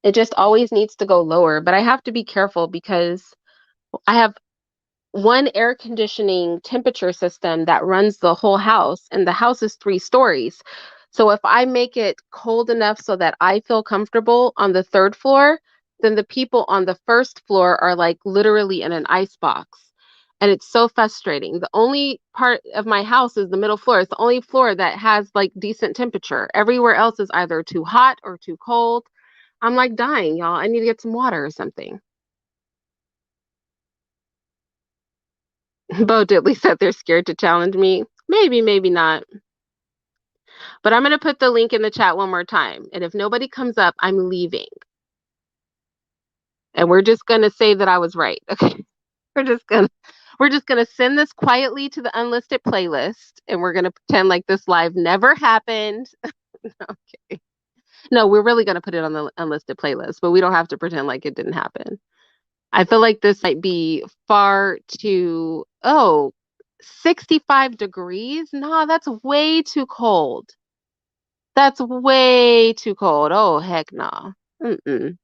it just always needs to go lower, but I have to be careful because I have one air conditioning temperature system that runs the whole house, and the house is 3 stories. So if I make it cold enough so that I feel comfortable on the third floor, then the people on the first floor are like literally in an ice box. And it's so frustrating. The only part of my house is the middle floor. It's the only floor that has like decent temperature. Everywhere else is either too hot or too cold. I'm like dying, y'all. I need to get some water or something. Bo Diddley said they're scared to challenge me. Maybe, maybe not. But I'm going to put the link in the chat one more time. And if nobody comes up, I'm leaving. And we're just going to say that I was right. Okay. We're just going to send this quietly to the unlisted playlist and we're going to pretend like this live never happened. Okay. No, we're really going to put it on the unlisted playlist, but we don't have to pretend like it didn't happen. I feel like this might be far too, 65 degrees? Nah, that's way too cold. That's way too cold. Oh, heck no. Mm-mm.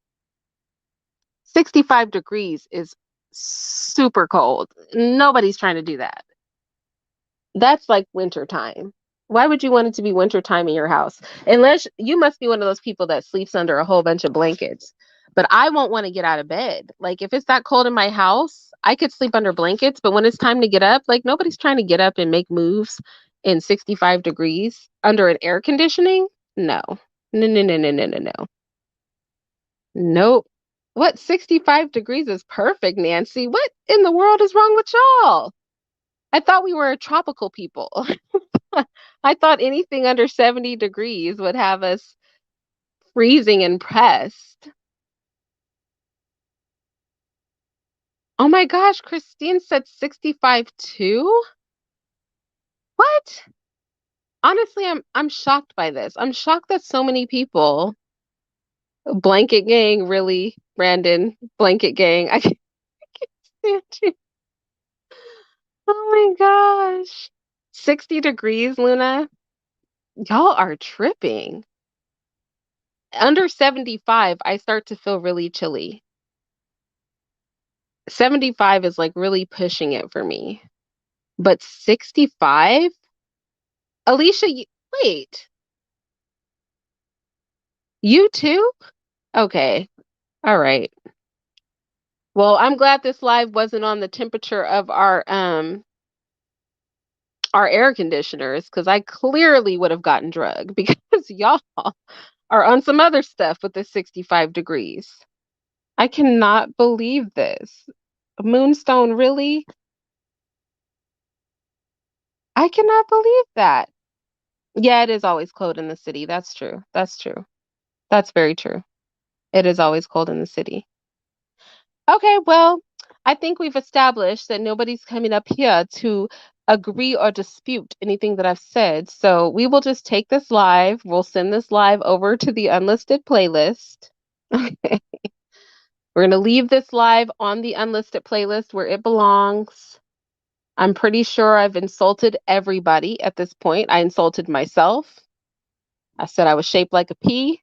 65 degrees is super cold. Nobody's trying to do that. That's like winter time. Why would you want it to be winter time in your house? Unless you must be one of those people that sleeps under a whole bunch of blankets. But I won't want to get out of bed. Like if it's that cold in my house, I could sleep under blankets, but when it's time to get up, like nobody's trying to get up and make moves in 65 degrees under an air conditioning. No. No, no, no, no, no, no, no. Nope. What 65 degrees is perfect, Nancy? What in the world is wrong with y'all? I thought we were tropical people. I thought anything under 70 degrees would have us freezing and pressed. Oh my gosh, Christine said 65 too? What? Honestly, I'm shocked by this. I'm shocked that so many people, blanket gang, really, Brandon, blanket gang. I can't stand you. Oh my gosh. 60 degrees, Luna. Y'all are tripping. Under 75, I start to feel really chilly. 75 is like really pushing it for me. But 65? Alicia, wait, you too? Okay. All right. Well, I'm glad this live wasn't on the temperature of our air conditioners because I clearly would have gotten drugged because y'all are on some other stuff with the 65 degrees. I cannot believe this. Moonstone, really? I cannot believe that. Yeah, it is always cold in the city. That's true. That's true. That's very true. It is always cold in the city. Okay, well, I think we've established that nobody's coming up here to agree or dispute anything that I've said. So we will just take this live. We'll send this live over to the unlisted playlist. Okay. We're going to leave this live on the unlisted playlist where it belongs. I'm pretty sure I've insulted everybody at this point. I insulted myself. I said I was shaped like a pea.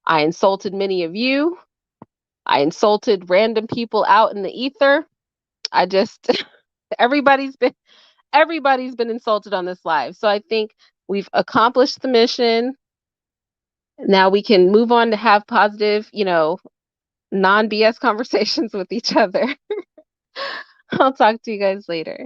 I insulted many of you. I insulted random people out in the ether. I just everybody's been everybody's been insulted on this live. So I think we've accomplished the mission. Now we can move on to have positive, non BS conversations with each other. I'll talk to you guys later.